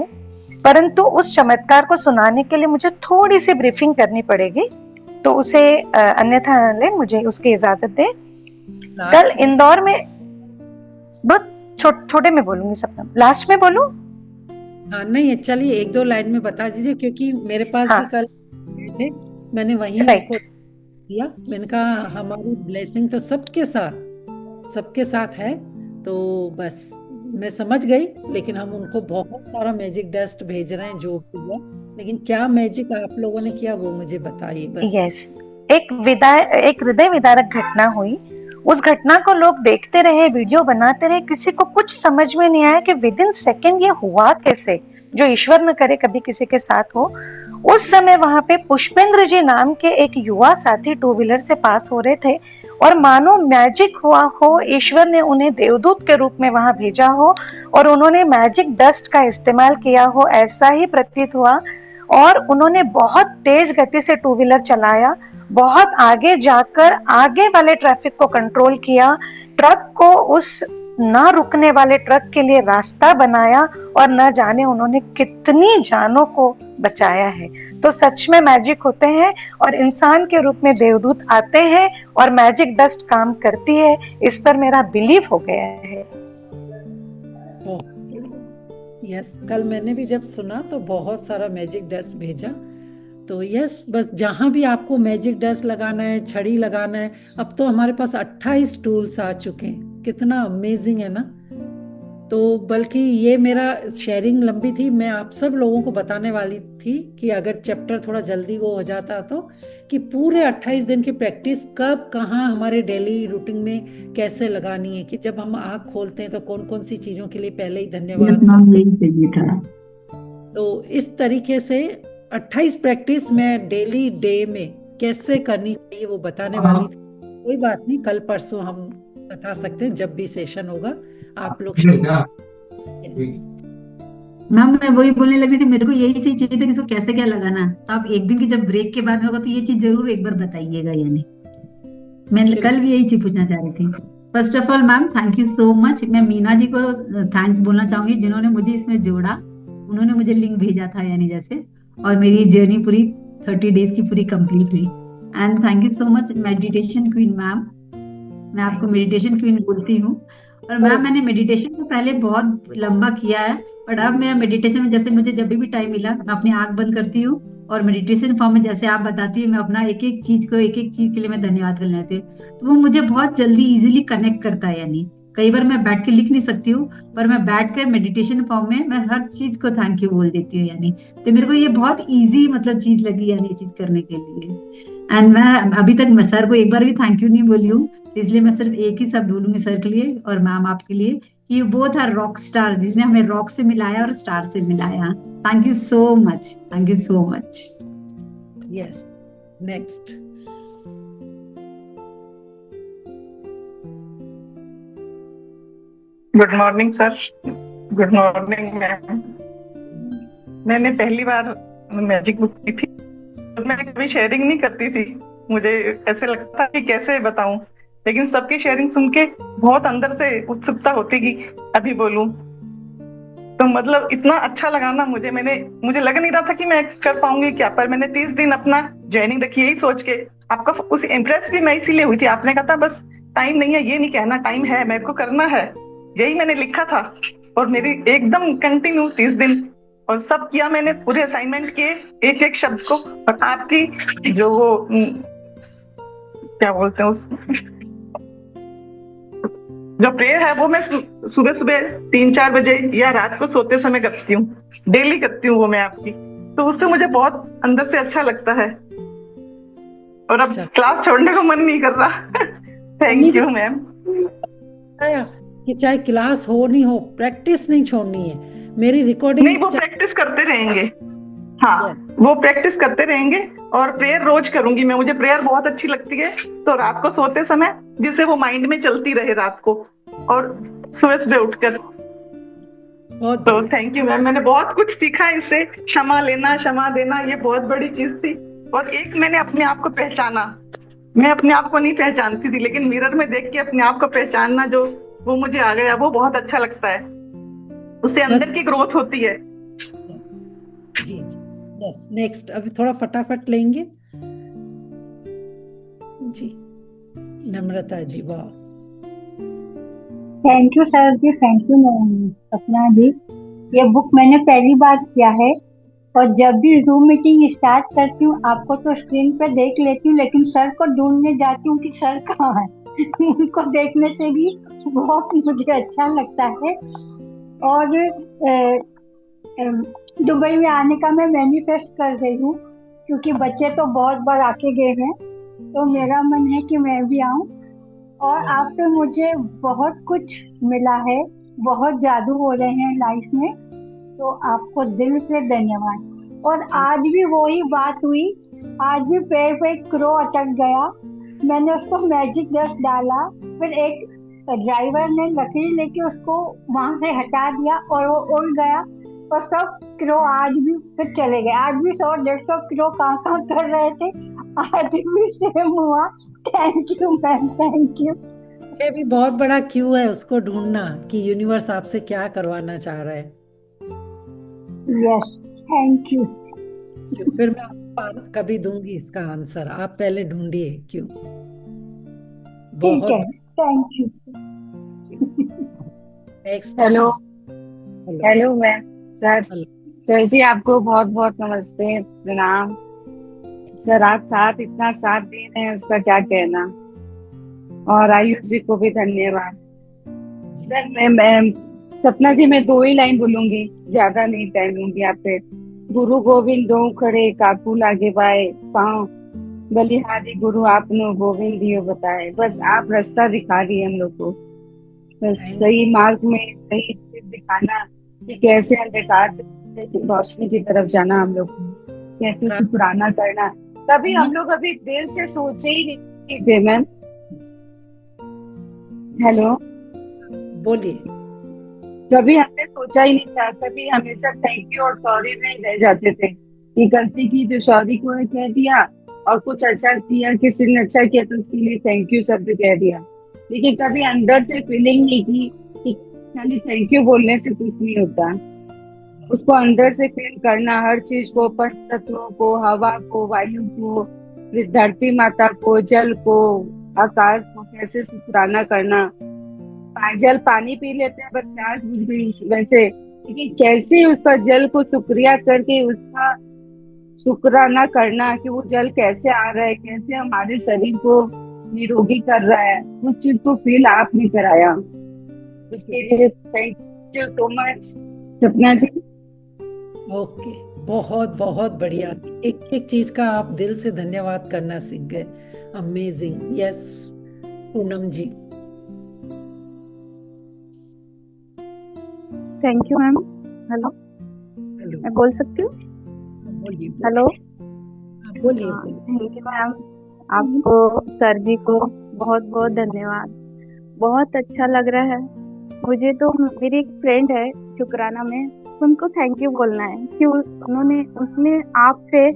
परंतु उस चमत्कार को सुनाने के लिए मुझे थोड़ी सी ब्रीफिंग करनी पड़ेगी, तो उसे अन्यथा न ले, मुझे उसकी इजाजत दे। कल इंदौर में बहुत छोटे में बोलूंगी, सपना लास्ट में बोलूं? हाँ नहीं, चलिए 1-2 लाइन में बता दीजिए, क्योंकि मेरे पास भी कल गए थे, मैंने वहीं उनको दिया। मैंने कहा हमारी ब्लेसिंग तो सबके साथ है, तो बस मैं समझ गई। लेकिन हम उनको बहुत सारा मैजिक डस्ट भेज रहे हैं जो भी है, लेकिन क्या मैजिक आप लोगों ने किया वो मुझे बताइए बस। यस, एक हृदय विदारक घटना हुई। उस घटना को लोग देखते रहे, वीडियो बनाते रहे, किसी को कुछ समझ में नहीं आया कि विद इन सेकेंड ये हुआ कैसे, जो ईश्वर न करे कभी किसी के साथ हो। उस समय वहां पे पुष्पेंद्र जी नाम के एक युवा साथी 2 व्हीलर से पास हो रहे थे, और मानो मैजिक हुआ हो, ईश्वर ने उन्हें देवदूत के रूप में वहां भेजा हो और उन्होंने मैजिक डस्ट का इस्तेमाल किया हो, ऐसा ही प्रतीत हुआ। और उन्होंने बहुत तेज गति से 2 व्हीलर चलाया, बहुत आगे जाकर आगे वाले ट्रैफिक को कंट्रोल किया, ट्रक को उस ना रुकने वाले ट्रक के लिए रास्ता बनाया, और न जाने उन्होंने कितनी जानों को बचाया है। तो सच में मैजिक होते हैं और इंसान के रूप में देवदूत आते हैं और मैजिक डस्ट काम करती है, इस पर मेरा बिलीव हो गया है। यस, कल मैंने भी जब सुना तो बहुत सारा मैजिक डस्ट भेजा। तो यस, बस जहाँ भी आपको मैजिक डस्ट लगाना है, छड़ी लगाना है, अब तो हमारे पास 28 टूल्स आ चुके हैं, कितना अमेजिंग है ना। तो बल्कि ये मेरा शेयरिंग लंबी थी, मैं आप सब लोगों को बताने वाली थी कि अगर चैप्टर थोड़ा जल्दी वो हो जाता तो, कि पूरे 28 दिन की प्रैक्टिस कब कहाँ हमारे डेली रूटीन में कैसे लगानी है, कि जब हम आँख खोलते हैं तो कौन कौन सी चीज़ों के लिए पहले ही धन्यवाद। तो इस तरीके से 28 प्रैक्टिस मैं डेली डे में कैसे करनी चाहिए वो बताने वाली थी। कोई बात नहीं, कल परसों हम बता सकते हैं, जब भी सेशन होगा आप लोग। मैम मैं वही बोलने लगी थी, मेरे को यही चीज चाहिए था कि इसको कैसे क्या लगाना, तो आप एक दिन की जब ब्रेक के बाद में होगा तो ये चीज जरूर एक बार बताइएगा। यानी मैं कल भी यही चीज पूछना चाह रही थी। First of all ma'am thank you so much. मैं मीना जी को थैंक्स बोलना चाहूंगी जिन्होंने मुझे इसमें जोड़ा, उन्होंने मुझे लिंक भेजा था यानी जैसे, और मेरी जर्नी पूरी 30 डेज की पूरी कंप्लीट हुई। And thank you so much meditation queen ma'am, मैं आपको मेडिटेशन क्वीन बोलती हूँ। और मैम मैंने मेडिटेशन तो पहले बहुत लंबा किया है, बट अब मेरा मेडिटेशन में जैसे मुझे जब भी टाइम मिला मैं अपनी आंख बंद करती हूँ और मेडिटेशन फॉर्म में जैसे आप बताती हूँ, मैं अपना एक एक चीज के लिए मैं धन्यवाद कर लेती हूँ, तो वो मुझे बहुत जल्दी इजीली कनेक्ट करता है। यानी कई बार मैं बैठ के लिख नहीं सकती हूँ, पर मैं बैठ कर मेडिटेशन फॉर्म में मैं हर चीज को थैंक यू बोल देती हूँ। यानी तो मेरे को ये बहुत इजी मतलब चीज लगी यानी ये चीज करने के लिए। एंड मैं अभी तक मैं सर को एक बार भी थैंक यू नहीं बोली हूँ, इसलिए मैं सिर्फ एक ही शब्द बोलूंगी सर के लिए और मैम आपके लिए, कि ये बोथ आर रॉक स्टार, जिसने हमें रॉक से मिलाया और स्टार से मिलाया। Thank you so much, thank you so much. Yes, next. Good morning sir. Good morning ma'am. मैंने पहली बार मैजिक बुक की थी, तो मैं कभी शेयरिंग नहीं करती थी, मुझे ऐसे लगता कि कैसे बताऊं, लेकिन सबकी शेयरिंग सुन के बहुत अंदर से उत्सुकता होती कि अभी बोलूं। तो मतलब इतना अच्छा लगा ना मुझे लग नहीं रहा था कि मैं कर पाऊंगी क्या, पर मैंने 30 दिन अपना ज्वाइनिंग रखी यही सोच के। आपका उस इम्प्रेस भी मैं इसीलिए हुई थी, आपने कहा था बस टाइम नहीं है, ये नहीं कहना टाइम है, मेरे को करना है, यही मैंने लिखा था। और मेरी एकदम कंटिन्यू 30 दिन और सब किया मैंने, पूरे असाइनमेंट किए एक एक शब्द को। और आपकी जो वो क्या बोलते हैं उस जो प्रेयर है वो मैं सुबह सुबह 3-4 बजे या रात को सोते समय करती हूँ, डेली करती हूँ वो मैं आपकी, तो उससे मुझे बहुत अंदर से अच्छा लगता है और अब क्लास छोड़ने को मन नहीं कर रहा। Thank you ma'am. कि चाहे क्लास हो नहीं हो, प्रैक्टिस नहीं छोड़नी है। मेरी रिकॉर्डिंग नहीं, वो प्रैक्टिस करते रहेंगे। हाँ, वो प्रैक्टिस करते रहेंगे और प्रेयर रोज करूंगी मैं, मुझे प्रेयर बहुत अच्छी लगती है, तो रात को सोते समय जिससे वो माइंड में चलती रहे रात को और सुबह सुबह उठकर। तो थैंक यू मैम, मैंने बहुत कुछ सीखा इससे। क्षमा लेना, क्षमा देना, ये बहुत बड़ी चीज थी। और एक मैंने अपने आप को पहचाना, मैं अपने आप को नहीं पहचानती थी, लेकिन मिरर में देख के अपने आप को पहचानना जो वो मुझे आ गया, वो बहुत अच्छा लगता है। उससे बस अंदर की ग्रोथ होती है। जी जी यस नेक्स्ट अभी थोड़ा फटाफट लेंगे जी नम्रता जी वाह thank you sir ji, thank you Sapna ji. ये बुक मैंने पहली बार किया है और जब भी जूम मीटिंग स्टार्ट करती हूँ आपको तो स्क्रीन पे देख लेती हूँ, लेकिन सर को ढूंढने जाती हूँ कि सर कहाँ है। उनको देखने से भी बहुत मुझे अच्छा लगता है। और दुबई में आने का मैं मैनिफेस्ट कर रही हूँ, क्योंकि बच्चे तो बहुत बार आके गए हैं, तो मेरा मन है कि मैं भी आऊँ। और आपसे मुझे बहुत कुछ मिला है, बहुत जादू हो रहे हैं लाइफ में, तो आपको दिल से धन्यवाद। और आज भी वही बात हुई, आज भी पेड़ पे क्रो अटक गया, मैंने उसको मैजिक डस्ट डाला, फिर एक ड्राइवर ने लकड़ी लेके उसको वहां से हटा दिया और वो उड़ गया, और सब क्रो आज भी फिर चले गए। आज भी 100-150 क्रो कहाँ कर रहे थे, आज भी सेम हुआ। Thank you ma'am, thank you. ये भी बहुत बड़ा क्यू है उसको ढूंढना कि यूनिवर्स आपसे क्या करवाना चाह रहा है। Yes thank you. फिर मैं आपको कभी दूंगी इसका आंसर, आप पहले ढूंढिए क्यों। ठीक है, thank you. Next hello hello ma'am. Sir जी आपको बहुत बहुत नमस्ते, प्रणाम। सर आप इतना साथ दे रहे हैं उसका क्या कहना, और आयुष जी को भी धन्यवाद। सर मैं सपना जी मैं 2 ही लाइन बोलूंगी, ज्यादा नहीं टाइम लूंगी आप पे। गुरु गोविंद दो खड़े काकू लागे बाए पाँव, बलिहारी गुरु आपनो गोविंद दियो बताए। बस आप रास्ता दिखा दिए हम लोग को, बस सही मार्ग में सही चीज दिखाना कि कैसे अंधकार से रोशनी की तरफ जाना, हम लोग को कैसे शुक्राना करना। कभी हम लोग अभी दिल से सोचे ही नहीं थे मैम। हेलो बोलिए। कभी हमने सोचा ही नहीं था, कभी हमेशा थैंक यू और सॉरी में ही रह जाते थे कि गलती की तो सॉरी को कह दिया, और कुछ अच्छा किया किसी ने अच्छा किया तो उसके लिए थैंक यू शब्द कह दिया, लेकिन कभी अंदर से फीलिंग नहीं की कि खाली थैंक यू बोलने से कुछ नहीं होता। उसको अंदर से फील करना, हर चीज को, पंच तत्वों को, हवा को, वायु को, धरती माता को, जल को, आकाश को कैसे शुक्राना करना। जल पानी पी लेते हैं बस प्यास बुझ गई वैसे, लेकिन कैसे उसका जल को शुक्रिया करके उसका शुक्राना करना कि वो जल कैसे आ रहा है, कैसे हमारे शरीर को निरोगी कर रहा है, उस चीज को फील आपने कराया। उसके लिए थैंक यू सो मच सपना जी। ओके बहुत बहुत बढ़िया, एक एक चीज का आप दिल से धन्यवाद करना सीख गए। Amazing. Yes Poonam ji. Thank you ma'am. Hello मैं बोल सकती हूँ? हेलो बोलिए। थैंक यू मैम, आपको सर जी को बहुत बहुत धन्यवाद, बहुत अच्छा लग रहा है मुझे। तो मेरी एक फ्रेंड है शुक्राना में, उनको थैंक यू बोलना है कि उसने आपसे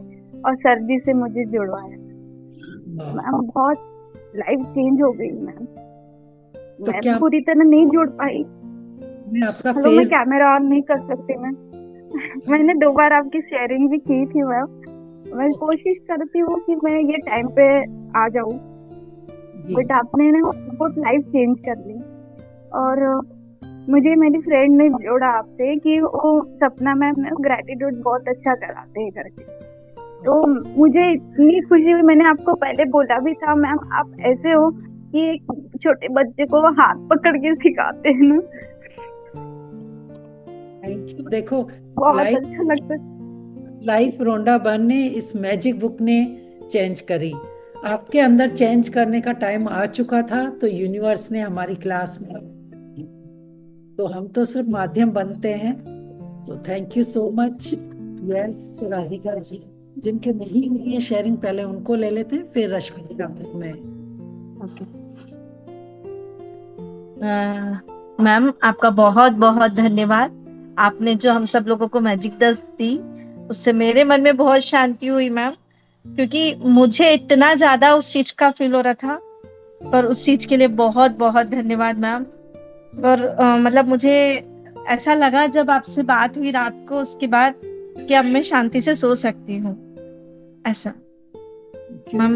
और सर जी से मुझे जुड़वाया। मैम बहुत लाइफ चेंज हो गई मैम। तो मैं क्या पूरी तरह नहीं जुड़ पाई। आपका हेलो मैं फेस कैमरा ऑन नहीं कर सकती मैं। मैंने 2 बार आपकी शेयरिंग भी की थी मैम। मैं कोशिश करती हूँ कि मैं ये टाइम पे आ जाऊँ, बट आपने ना बहुत लाइफ चेंज कर ली। और मुझे मेरी फ्रेंड ने जोड़ा आपसे कि वो सपना मैम ने ग्रेटिट्यूड बहुत अच्छा कराते हैं करके, तो मुझे इतनी खुशी हुई। मैंने आपको पहले बोला भी था मैम, आप ऐसे हो कि एक छोटे बच्चे को हाथ पकड़ के सिखाते हैं ना। Thank you. देखो बहुत अच्छा लगता है। लाइफ रोंडा बन ने इस मैजिक बुक ने चेंज करी, आपके अंदर चेंज करने का टाइम आ चुका था, तो यूनिवर्स ने हमारी क्लास में, तो हम तो सिर्फ माध्यम बनते हैं। तो thank you so much. Yes Radhika ji, जिनके नहीं हुई है शेयरिंग पहले उनको ले लेते हैं, फिर रश्मि जी का में। मैम आपका बहुत बहुत धन्यवाद। आपने जो हम सब लोगों को मैजिक डस्ट दी, उससे मेरे मन में बहुत शांति हुई मैम, क्योंकि मुझे इतना ज्यादा उस चीज का फील हो रहा था। पर उस चीज के लिए बहुत बहुत धन्यवाद मैम। और मतलब मुझे ऐसा लगा जब आपसे बात हुई रात को उसके बाद कि अब मैं शांति से सो सकती हूँ। ऐसा मैम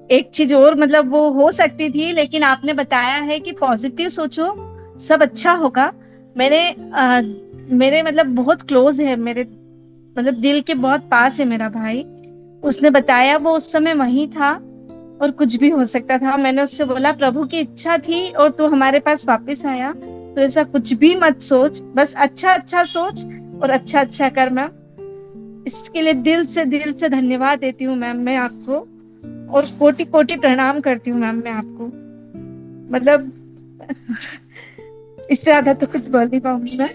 एक चीज और मतलब वो हो सकती थी, लेकिन आपने बताया है कि पॉजिटिव सोचो, सब अच्छा होगा। मेरे मतलब बहुत क्लोज है, मेरे मतलब दिल के बहुत पास है मेरा भाई। उसने बताया वो उस समय वहीं था और कुछ भी हो सकता था। मैंने उससे बोला प्रभु की इच्छा थी और तू हमारे पास वापस आया, तो ऐसा कुछ भी मत सोच, बस अच्छा अच्छा सोच और अच्छा अच्छा कर। मैम इसके लिए दिल से धन्यवाद देती हूँ मैम मैं आपको, और कोटि कोटि प्रणाम करती हूँ मैम मैं आपको। मतलब इससे ज्यादा तो कुछ बोल नहीं पाऊंगी मैं।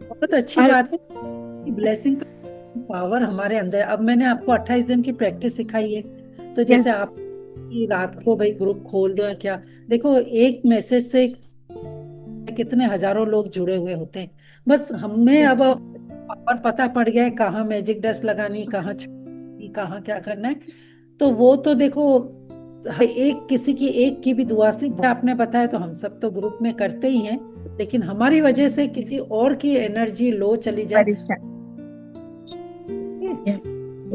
बहुत अच्छी बात है, ब्लेसिंग का पावर हमारे अंदर है। अब मैंने आपको 28 दिन की प्रैक्टिस सिखाई है, तो जैसे Yes. आप कि रात को भाई ग्रुप खोल दो या क्या, देखो एक मैसेज से कितने हजारों लोग जुड़े हुए होते हैं। बस हमें अब पावर पता पड़ गया है कहाँ मैजिक डस्ट लगानी, कहाँ छानी, कहाँ क्या करना है। तो वो तो देखो एक किसी की एक की भी दुआ से आपने बताया, तो हम सब तो ग्रुप में करते ही हैं, लेकिन हमारी वजह से किसी और की एनर्जी लो चली जाए।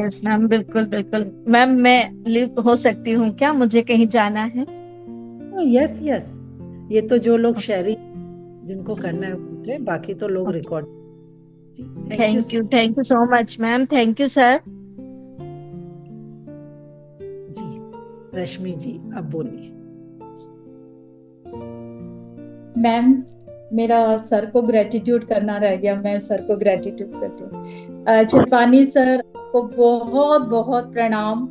यस मैम, बिल्कुल बिल्कुल मैम। मैं लिव हो सकती हूँ क्या? मुझे कहीं जाना है? यस यस, ये तो जो लोग शेयरिंग जिनको करना है उनके, बाकी तो लोग record. Thank you so much ma'am. Thank you sir. जी रश्मि जी अब बोलिए। मैम मेरा सर को ग्रेटिट्यूड करना रह गया, मैं सर को ग्रेटिट्यूड करती हूँ। छतवानी सर आपको बहुत बहुत प्रणाम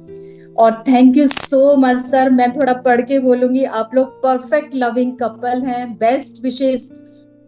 और thank you so much sir. मैं थोड़ा पढ़ के बोलूंगी, आप लोग परफेक्ट लविंग कपल हैं। Best wishes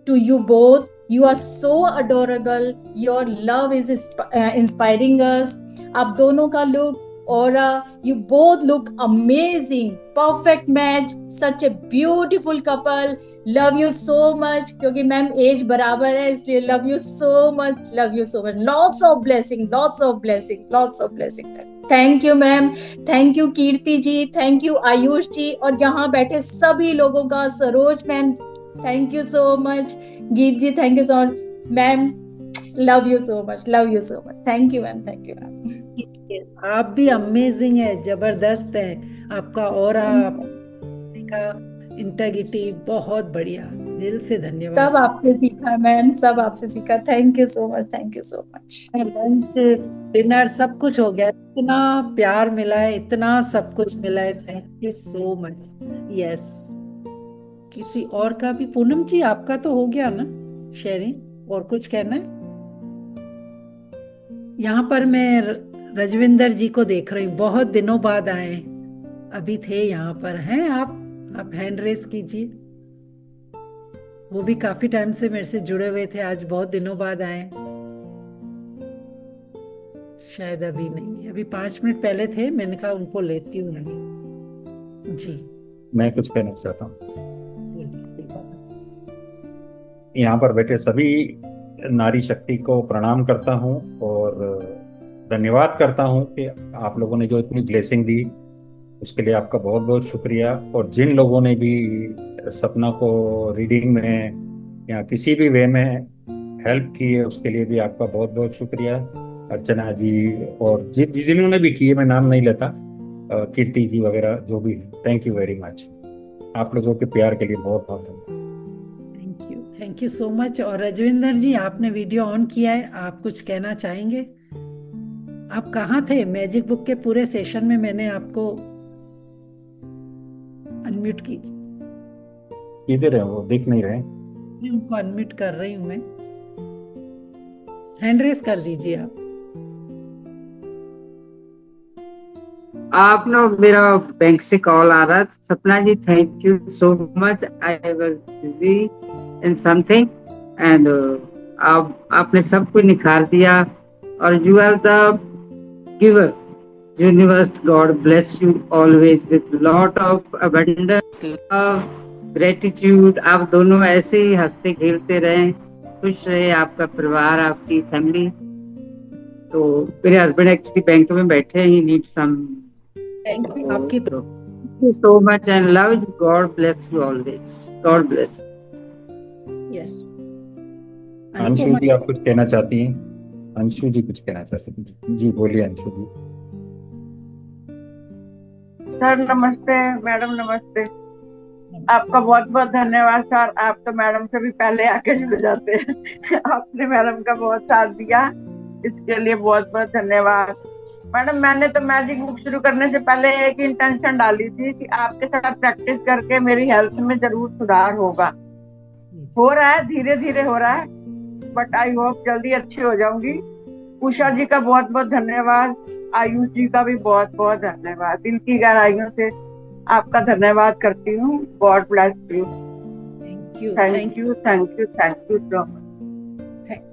to you both, you are so adorable, your love is inspiring us. आप दोनों का look aura, you both look amazing, perfect match, such a beautiful couple, love you so much। क्योंकि ma'am as बराबर है इसलिए love you so much, love you so much, lots of blessing, lots of blessing, lots of blessing। Thank you ma'am, thank you Kirti ji, thank you Ayush ji, और यहाँ बैठे सभी लोगों का, Saroj ma'am thank you so much, Geet ji thank you so much ma'am, love you so much, love you so much, thank you ma'am, thank you ma'am. आप भी amazing है, जबरदस्त है, आपका ऑरा, आपका इंटेग्रिटी बहुत बढ़िया, दिल से धन्यवाद। सब आपसे सीखा मैम, सब आपसे सीखा, thank you so much, thank you so much. Lunch dinner सब कुछ हो गया, इतना प्यार मिला है, इतना सब कुछ मिला है, thank you so much. Yes, किसी और का भी? पूनम जी आपका तो हो गया ना शेयरिंग, और कुछ कहना है? यहाँ पर मैं रजविंदर जी को देख रही हूँ, बहुत दिनों बाद आए, अभी थे यहाँ पर, हैं आप हैंड रेस कीजिए। वो भी काफी टाइम से मेरे से जुड़े हुए थे, आज बहुत दिनों बाद आए। शायद अभी नहीं, अभी 5 मिनट पहले थे, मैंने कहा उनको लेती हूँ अभी। जी मैं कुछ कहना चाहता हूँ। यहाँ पर बैठे सभी नारी शक्ति को प्रणाम करता हूँ और धन्यवाद करता हूँ कि आप लोगों ने जो इतनी ब्लेसिंग दी, उसके लिए आपका बहुत बहुत शुक्रिया। और जिन लोगों ने भी सपना को रीडिंग में या किसी भी वे में हेल्प की है, उसके लिए भी आपका बहुत बहुत शुक्रिया। अर्चना जी और जिन्होंने भी किए, मैं नाम नहीं लेता, कीर्ति जी वगैरह जो भी, थैंक यू वेरी मच। आप लोगों के प्यार के लिए बहुत बहुत धन्यवाद। Thank you so much. और रजविंदर जी आपने वीडियो ऑन किया है, आप कुछ कहना चाहेंगे? आप कहाँ थे मैजिक बुक के पूरे सेशन में? मैंने आपको अनम्यूट कीजिए। किधर है वो, दिख नहीं रहे? मैं उनको अनम्यूट कर रही हूँ, मैं हैंड रेस कर दीजिए आप ना, मेरा बैंक से कॉल आ रहा। Sapna ji thank you so much, I was busy in something and आपने सब कुछ निखार दिया और you are the giver. Universe God bless you always with lot of abundance, love, gratitude. आप दोनों ऐसे ही हंसते खेलते रहें, खुश रहे आपका परिवार, आपकी फैमिली। तो मेरे हस्बैंड एक्चुअली बैंक में बैठे हैं, he need some. Thank you आपकी, thank you so much and love you, God bless you always, God bless. Yes, Anshu Anupama ji आप कुछ कहना चाहती हैं? अंशु जी कुछ कहना चाहती हैं? जी बोलिए अंशु जी। सर नमस्ते, मैडम नमस्ते। आपका बहुत बहुत धन्यवाद सर, आप तो मैडम से भी पहले आके जुड़ जाते हैं। आपने मैडम का बहुत साथ दिया, इसके लिए बहुत बहुत धन्यवाद। मैडम मैंने तो मैजिक बुक शुरू करने से पहले एक इंटेंशन डाली थी कि आपके साथ प्रैक्टिस करके मेरी हेल्थ में जरूर सुधार होगा। हो रहा है, धीरे धीरे हो रहा है, बट आई होप जल्दी अच्छी हो जाऊंगी। उषा जी का बहुत बहुत धन्यवाद, आयुष जी का भी बहुत बहुत धन्यवाद। दिल की गहराइयों से आपका धन्यवाद करती हूँ। God bless you. Thank you thank you thank you so much.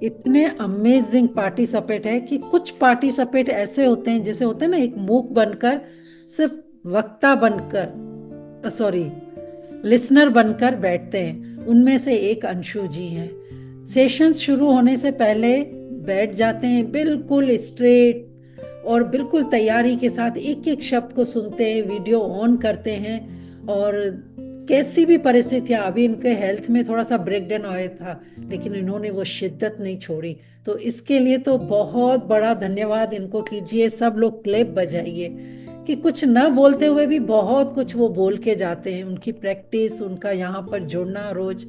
इतने अमेजिंग पार्टिसिपेट है कि कुछ पार्टिसिपेट ऐसे होते हैं, जैसे होते हैं ना, एक मूक बनकर सिर्फ वक्ता बनकर, सॉरी, लिसनर बनकर बैठते हैं। उनमें से एक अंशु जी हैं। सेशन शुरू होने से पहले बैठ जाते हैं बिल्कुल स्ट्रेट और बिल्कुल तैयारी के साथ, एक एक शब्द को सुनते हैं, वीडियो ऑन करते हैं। और कैसी भी परिस्थितियां, अभी इनके हेल्थ में थोड़ा सा ब्रेकडाउन आया था, लेकिन इन्होंने वो शिद्दत नहीं छोड़ी। तो इसके लिए तो बहुत बड़ा धन्यवाद इनको कीजिए। सब लोग क्लैप बजाइए कि कुछ न बोलते हुए भी बहुत कुछ वो बोल के जाते हैं। उनकी प्रैक्टिस, उनका यहाँ पर जुड़ना रोज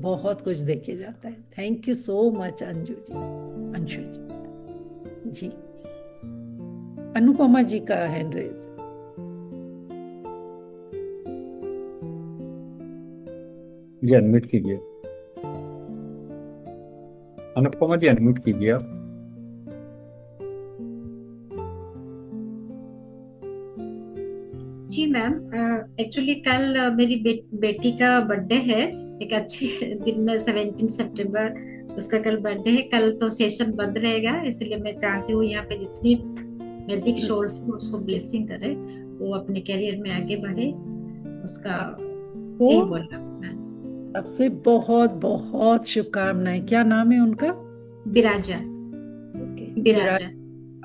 बहुत कुछ देखे जाता है। Thank you so much Anshu ji. Anupama ji का हैंड रेज। ये अनम्यूट कीजिए। अनुपमा जी अनम्यूट कीजिए आप। जी मैम, एक्चुअली कल मेरी बेटी का बर्थडे है, एक अच्छे दिन में 17 सितंबर उसका कल बर्थडे है। कल तो सेशन बंद रहेगा, इसलिए मैं चाहती हूँ यहाँ पे जितनी मैजिक शोल्स हैं उसको ब्लेसिंग करे, वो अपने करियर में आगे बढ़े, उसका यही बोलना। आपसे बहुत बहुत शुभकामनाएं। क्या नाम है उनका? विराजा। विराजा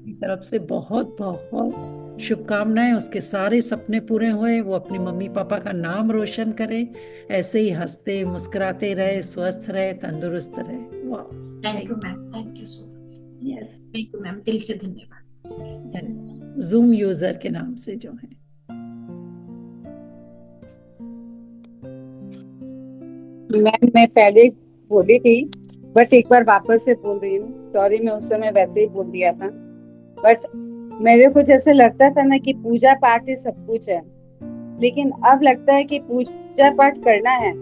की तरफ से बहुत बहुत शुभकामनाएं। उसके सारे सपने पूरे हुए, वो अपनी मम्मी पापा का नाम रोशन करे, ऐसे ही हंसते मुस्कुराते रहे, स्वस्थ रहे, तंदुरुस्त रहे। Thank you ma'am, thank you so much. Yes, thank you ma'am, दिल से धन्यवाद। जूम यूजर के नाम से जो है। मैं पहले बोली थी, बट एक बार वापस से बोल रही हूँ। सॉरी, मैं उस समय वैसे ही बोल दिया था, बट मेरे को जैसे लगता था ना कि पूजा पाठ ही सब कुछ है, लेकिन अब लगता है कि पूजा पाठ करना है,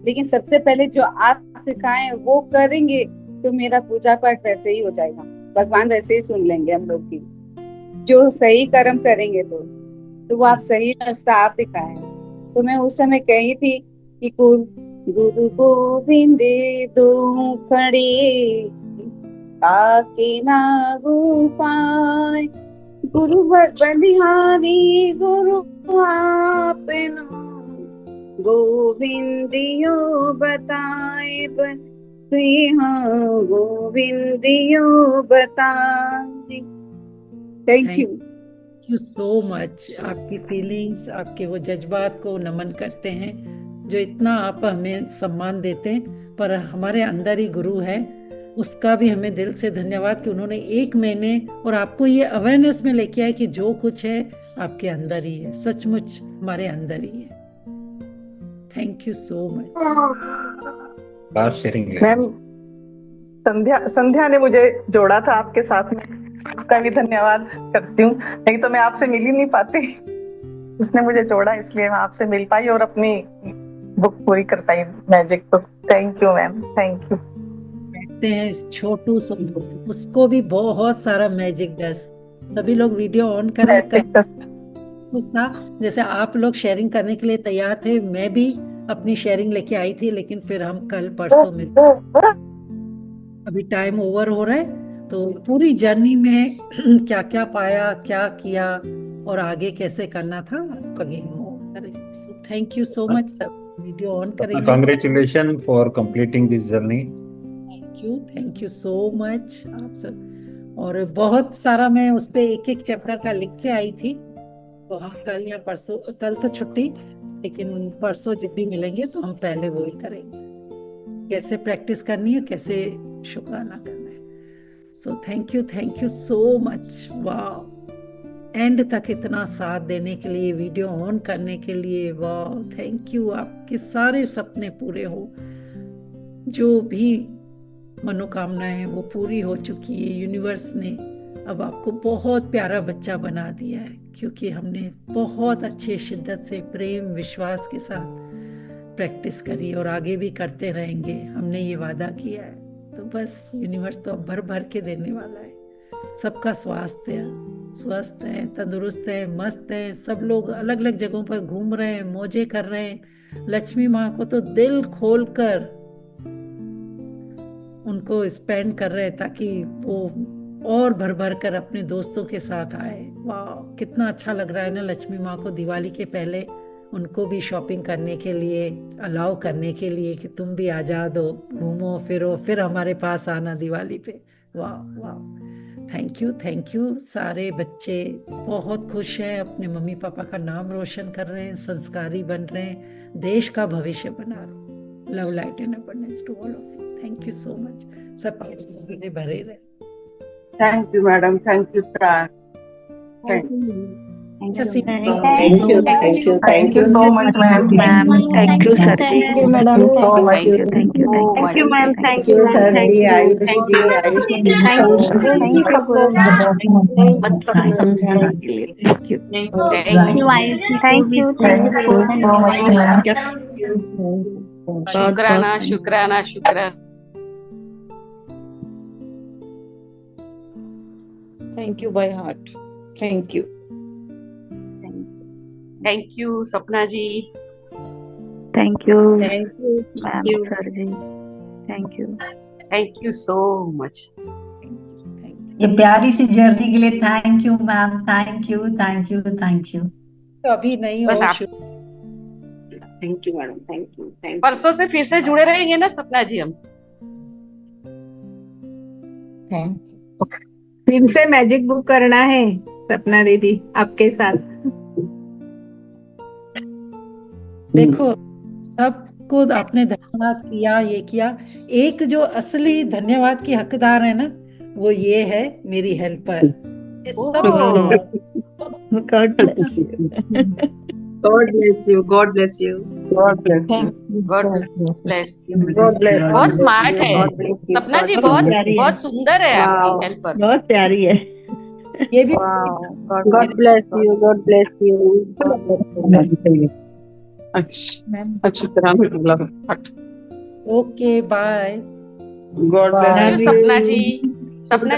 लेकिन सबसे पहले जो आप सिखाएं वो करेंगे तो मेरा पूजा पाठ वैसे ही हो जाएगा। भगवान वैसे ही सुन लेंगे हम लोग की, जो सही कर्म करेंगे तो वो आप सही रास्ता आप दिखाएं। तो मैं उस समय कही थी कि गुरु गोविंद दो खड़े ताके ना पाए, गुरु बलिहारी गुरु आपनो गोविंदियो बताए गोविंदियो बताए। Thank you so much. आपकी फीलिंग्स, आपके वो जज्बात को नमन करते हैं, जो इतना आप हमें सम्मान देते हैं। पर हमारे अंदर ही गुरु है, उसका भी हमें दिल से धन्यवाद कि उन्होंने 1 महीने और आपको ये अवेयरनेस में लेके आए कि जो कुछ है आपके अंदर ही है, सचमुच हमारे अंदर ही है। Thank you so much. Ma'am, Sandhya ने मुझे जोड़ा था आपके साथ में, उसका भी धन्यवाद करती हूँ, नहीं तो मैं आपसे मिल ही नहीं पाती। उसने मुझे जोड़ा, इसलिए मैं आपसे मिल पाई और अपनी बुक पूरी कर पाई, magic book. Thank you ma'am, thank you. कहते हैं छोटू सोनू, उसको भी बहुत सारा मैजिक डस्ट। सभी लोग वीडियो ऑन करें। कुछ था जैसे आप लोग शेयरिंग करने के लिए तैयार थे, मैं भी अपनी शेयरिंग लेके आई थी, लेकिन फिर हम कल परसों में, अभी टाइम ओवर हो रहा है, तो पूरी जर्नी में क्या क्या पाया, क्या किया और आगे कैसे करना था कभी हम करेंगे। So thank you so much sir. Video on करेंगे। Congratulation for completing this journey. Thank you so much आप सब। और बहुत सारा मैं उस पे एक चैप्टर का लिख के आई थी, तो हम कल या परसों, कल तो छुट्टी, लेकिन परसों जब भी मिलेंगे तो हम पहले वो ही करेंगे, कैसे प्रैक्टिस करनी है, कैसे शुक्राना करना है। सो थैंक यू सो मच। वाह, एंड तक इतना साथ देने के लिए, वीडियो ऑन करने के लिए, वाह थैंक यू। आपके सारे सपने पूरे हो, जो भी मनोकामनाएं हैं वो पूरी हो चुकी है। यूनिवर्स ने अब आपको बहुत प्यारा बच्चा बना दिया है, क्योंकि हमने बहुत अच्छे शिद्दत से प्रेम विश्वास के साथ प्रैक्टिस करी और आगे भी करते रहेंगे, हमने ये वादा किया है। तो बस यूनिवर्स तो अब भर भर के देने वाला है। सबका स्वास्थ्य स्वस्थ है, तंदुरुस्त है, मस्त है। सब लोग अलग अलग जगहों पर घूम रहे हैं, मौजे कर रहे हैं। लक्ष्मी माँ को तो दिल खोल कर उनको स्पेंड कर रहे हैं, ताकि वो और भर भर कर अपने दोस्तों के साथ आए। वाह, कितना अच्छा लग रहा है ना लक्ष्मी माँ को दिवाली के पहले उनको भी शॉपिंग करने के लिए अलाउ करने के लिए कि तुम भी आजाद हो, घूमो फिरो, फिर हमारे पास आना दिवाली पे। वाह वाह, थैंक यू। सारे बच्चे बहुत खुश हैं, अपने मम्मी पापा का नाम रोशन कर रहे हैं, संस्कारी बन रहे हैं, देश का भविष्य बना रहे हैं। Love light and abundance to all of you. Thank you so much. सबके भरे रहे। Thank you madam, thank you sir, thank you. Thank you so much, ma'am. Thank you, sir. Thank you, madam. Thank you, thank you, Thank you, ma'am. Thank you, sir. ma'am. जी, Ayush Thank ji, you. Ayush ji. Thank you, Thank you. Thank you, Ayush ji. Thank you. शुक्राना शुक्राना शुक्राना। Thank you by heart. Thank you. Thank you Sapna ji. Thank you, Thank you. ma'am, sir ji. Thank you. Thank you so much. ये प्यारी सी journey के लिए thank you ma'am. Thank you thank you thank you. तो अभी नहीं बस हो आप thank you madam, thank you. परसों से फिर से जुड़े रहेंगे ना सपना जी हम। फिर से मैजिक बुक करना है सपना दीदी आपके साथ। देखो, सबको आपने धन्यवाद किया, ये किया। एक जो असली धन्यवाद की हकदार है ना, वो ये है मेरी helper. God bless you. God bless you. God bless you. God bless you. God bless you. God bless you. बहुत स्मार्ट है God bless you. सपना जी, बहुत प्यारी है। बहुत सुंदर है आपकी हेल्पर। बहुत प्यारी है। ये भी God bless you. God bless you. अच्छी तरह मतलब okay bye. God bless thank you you. Sapna जी। सपना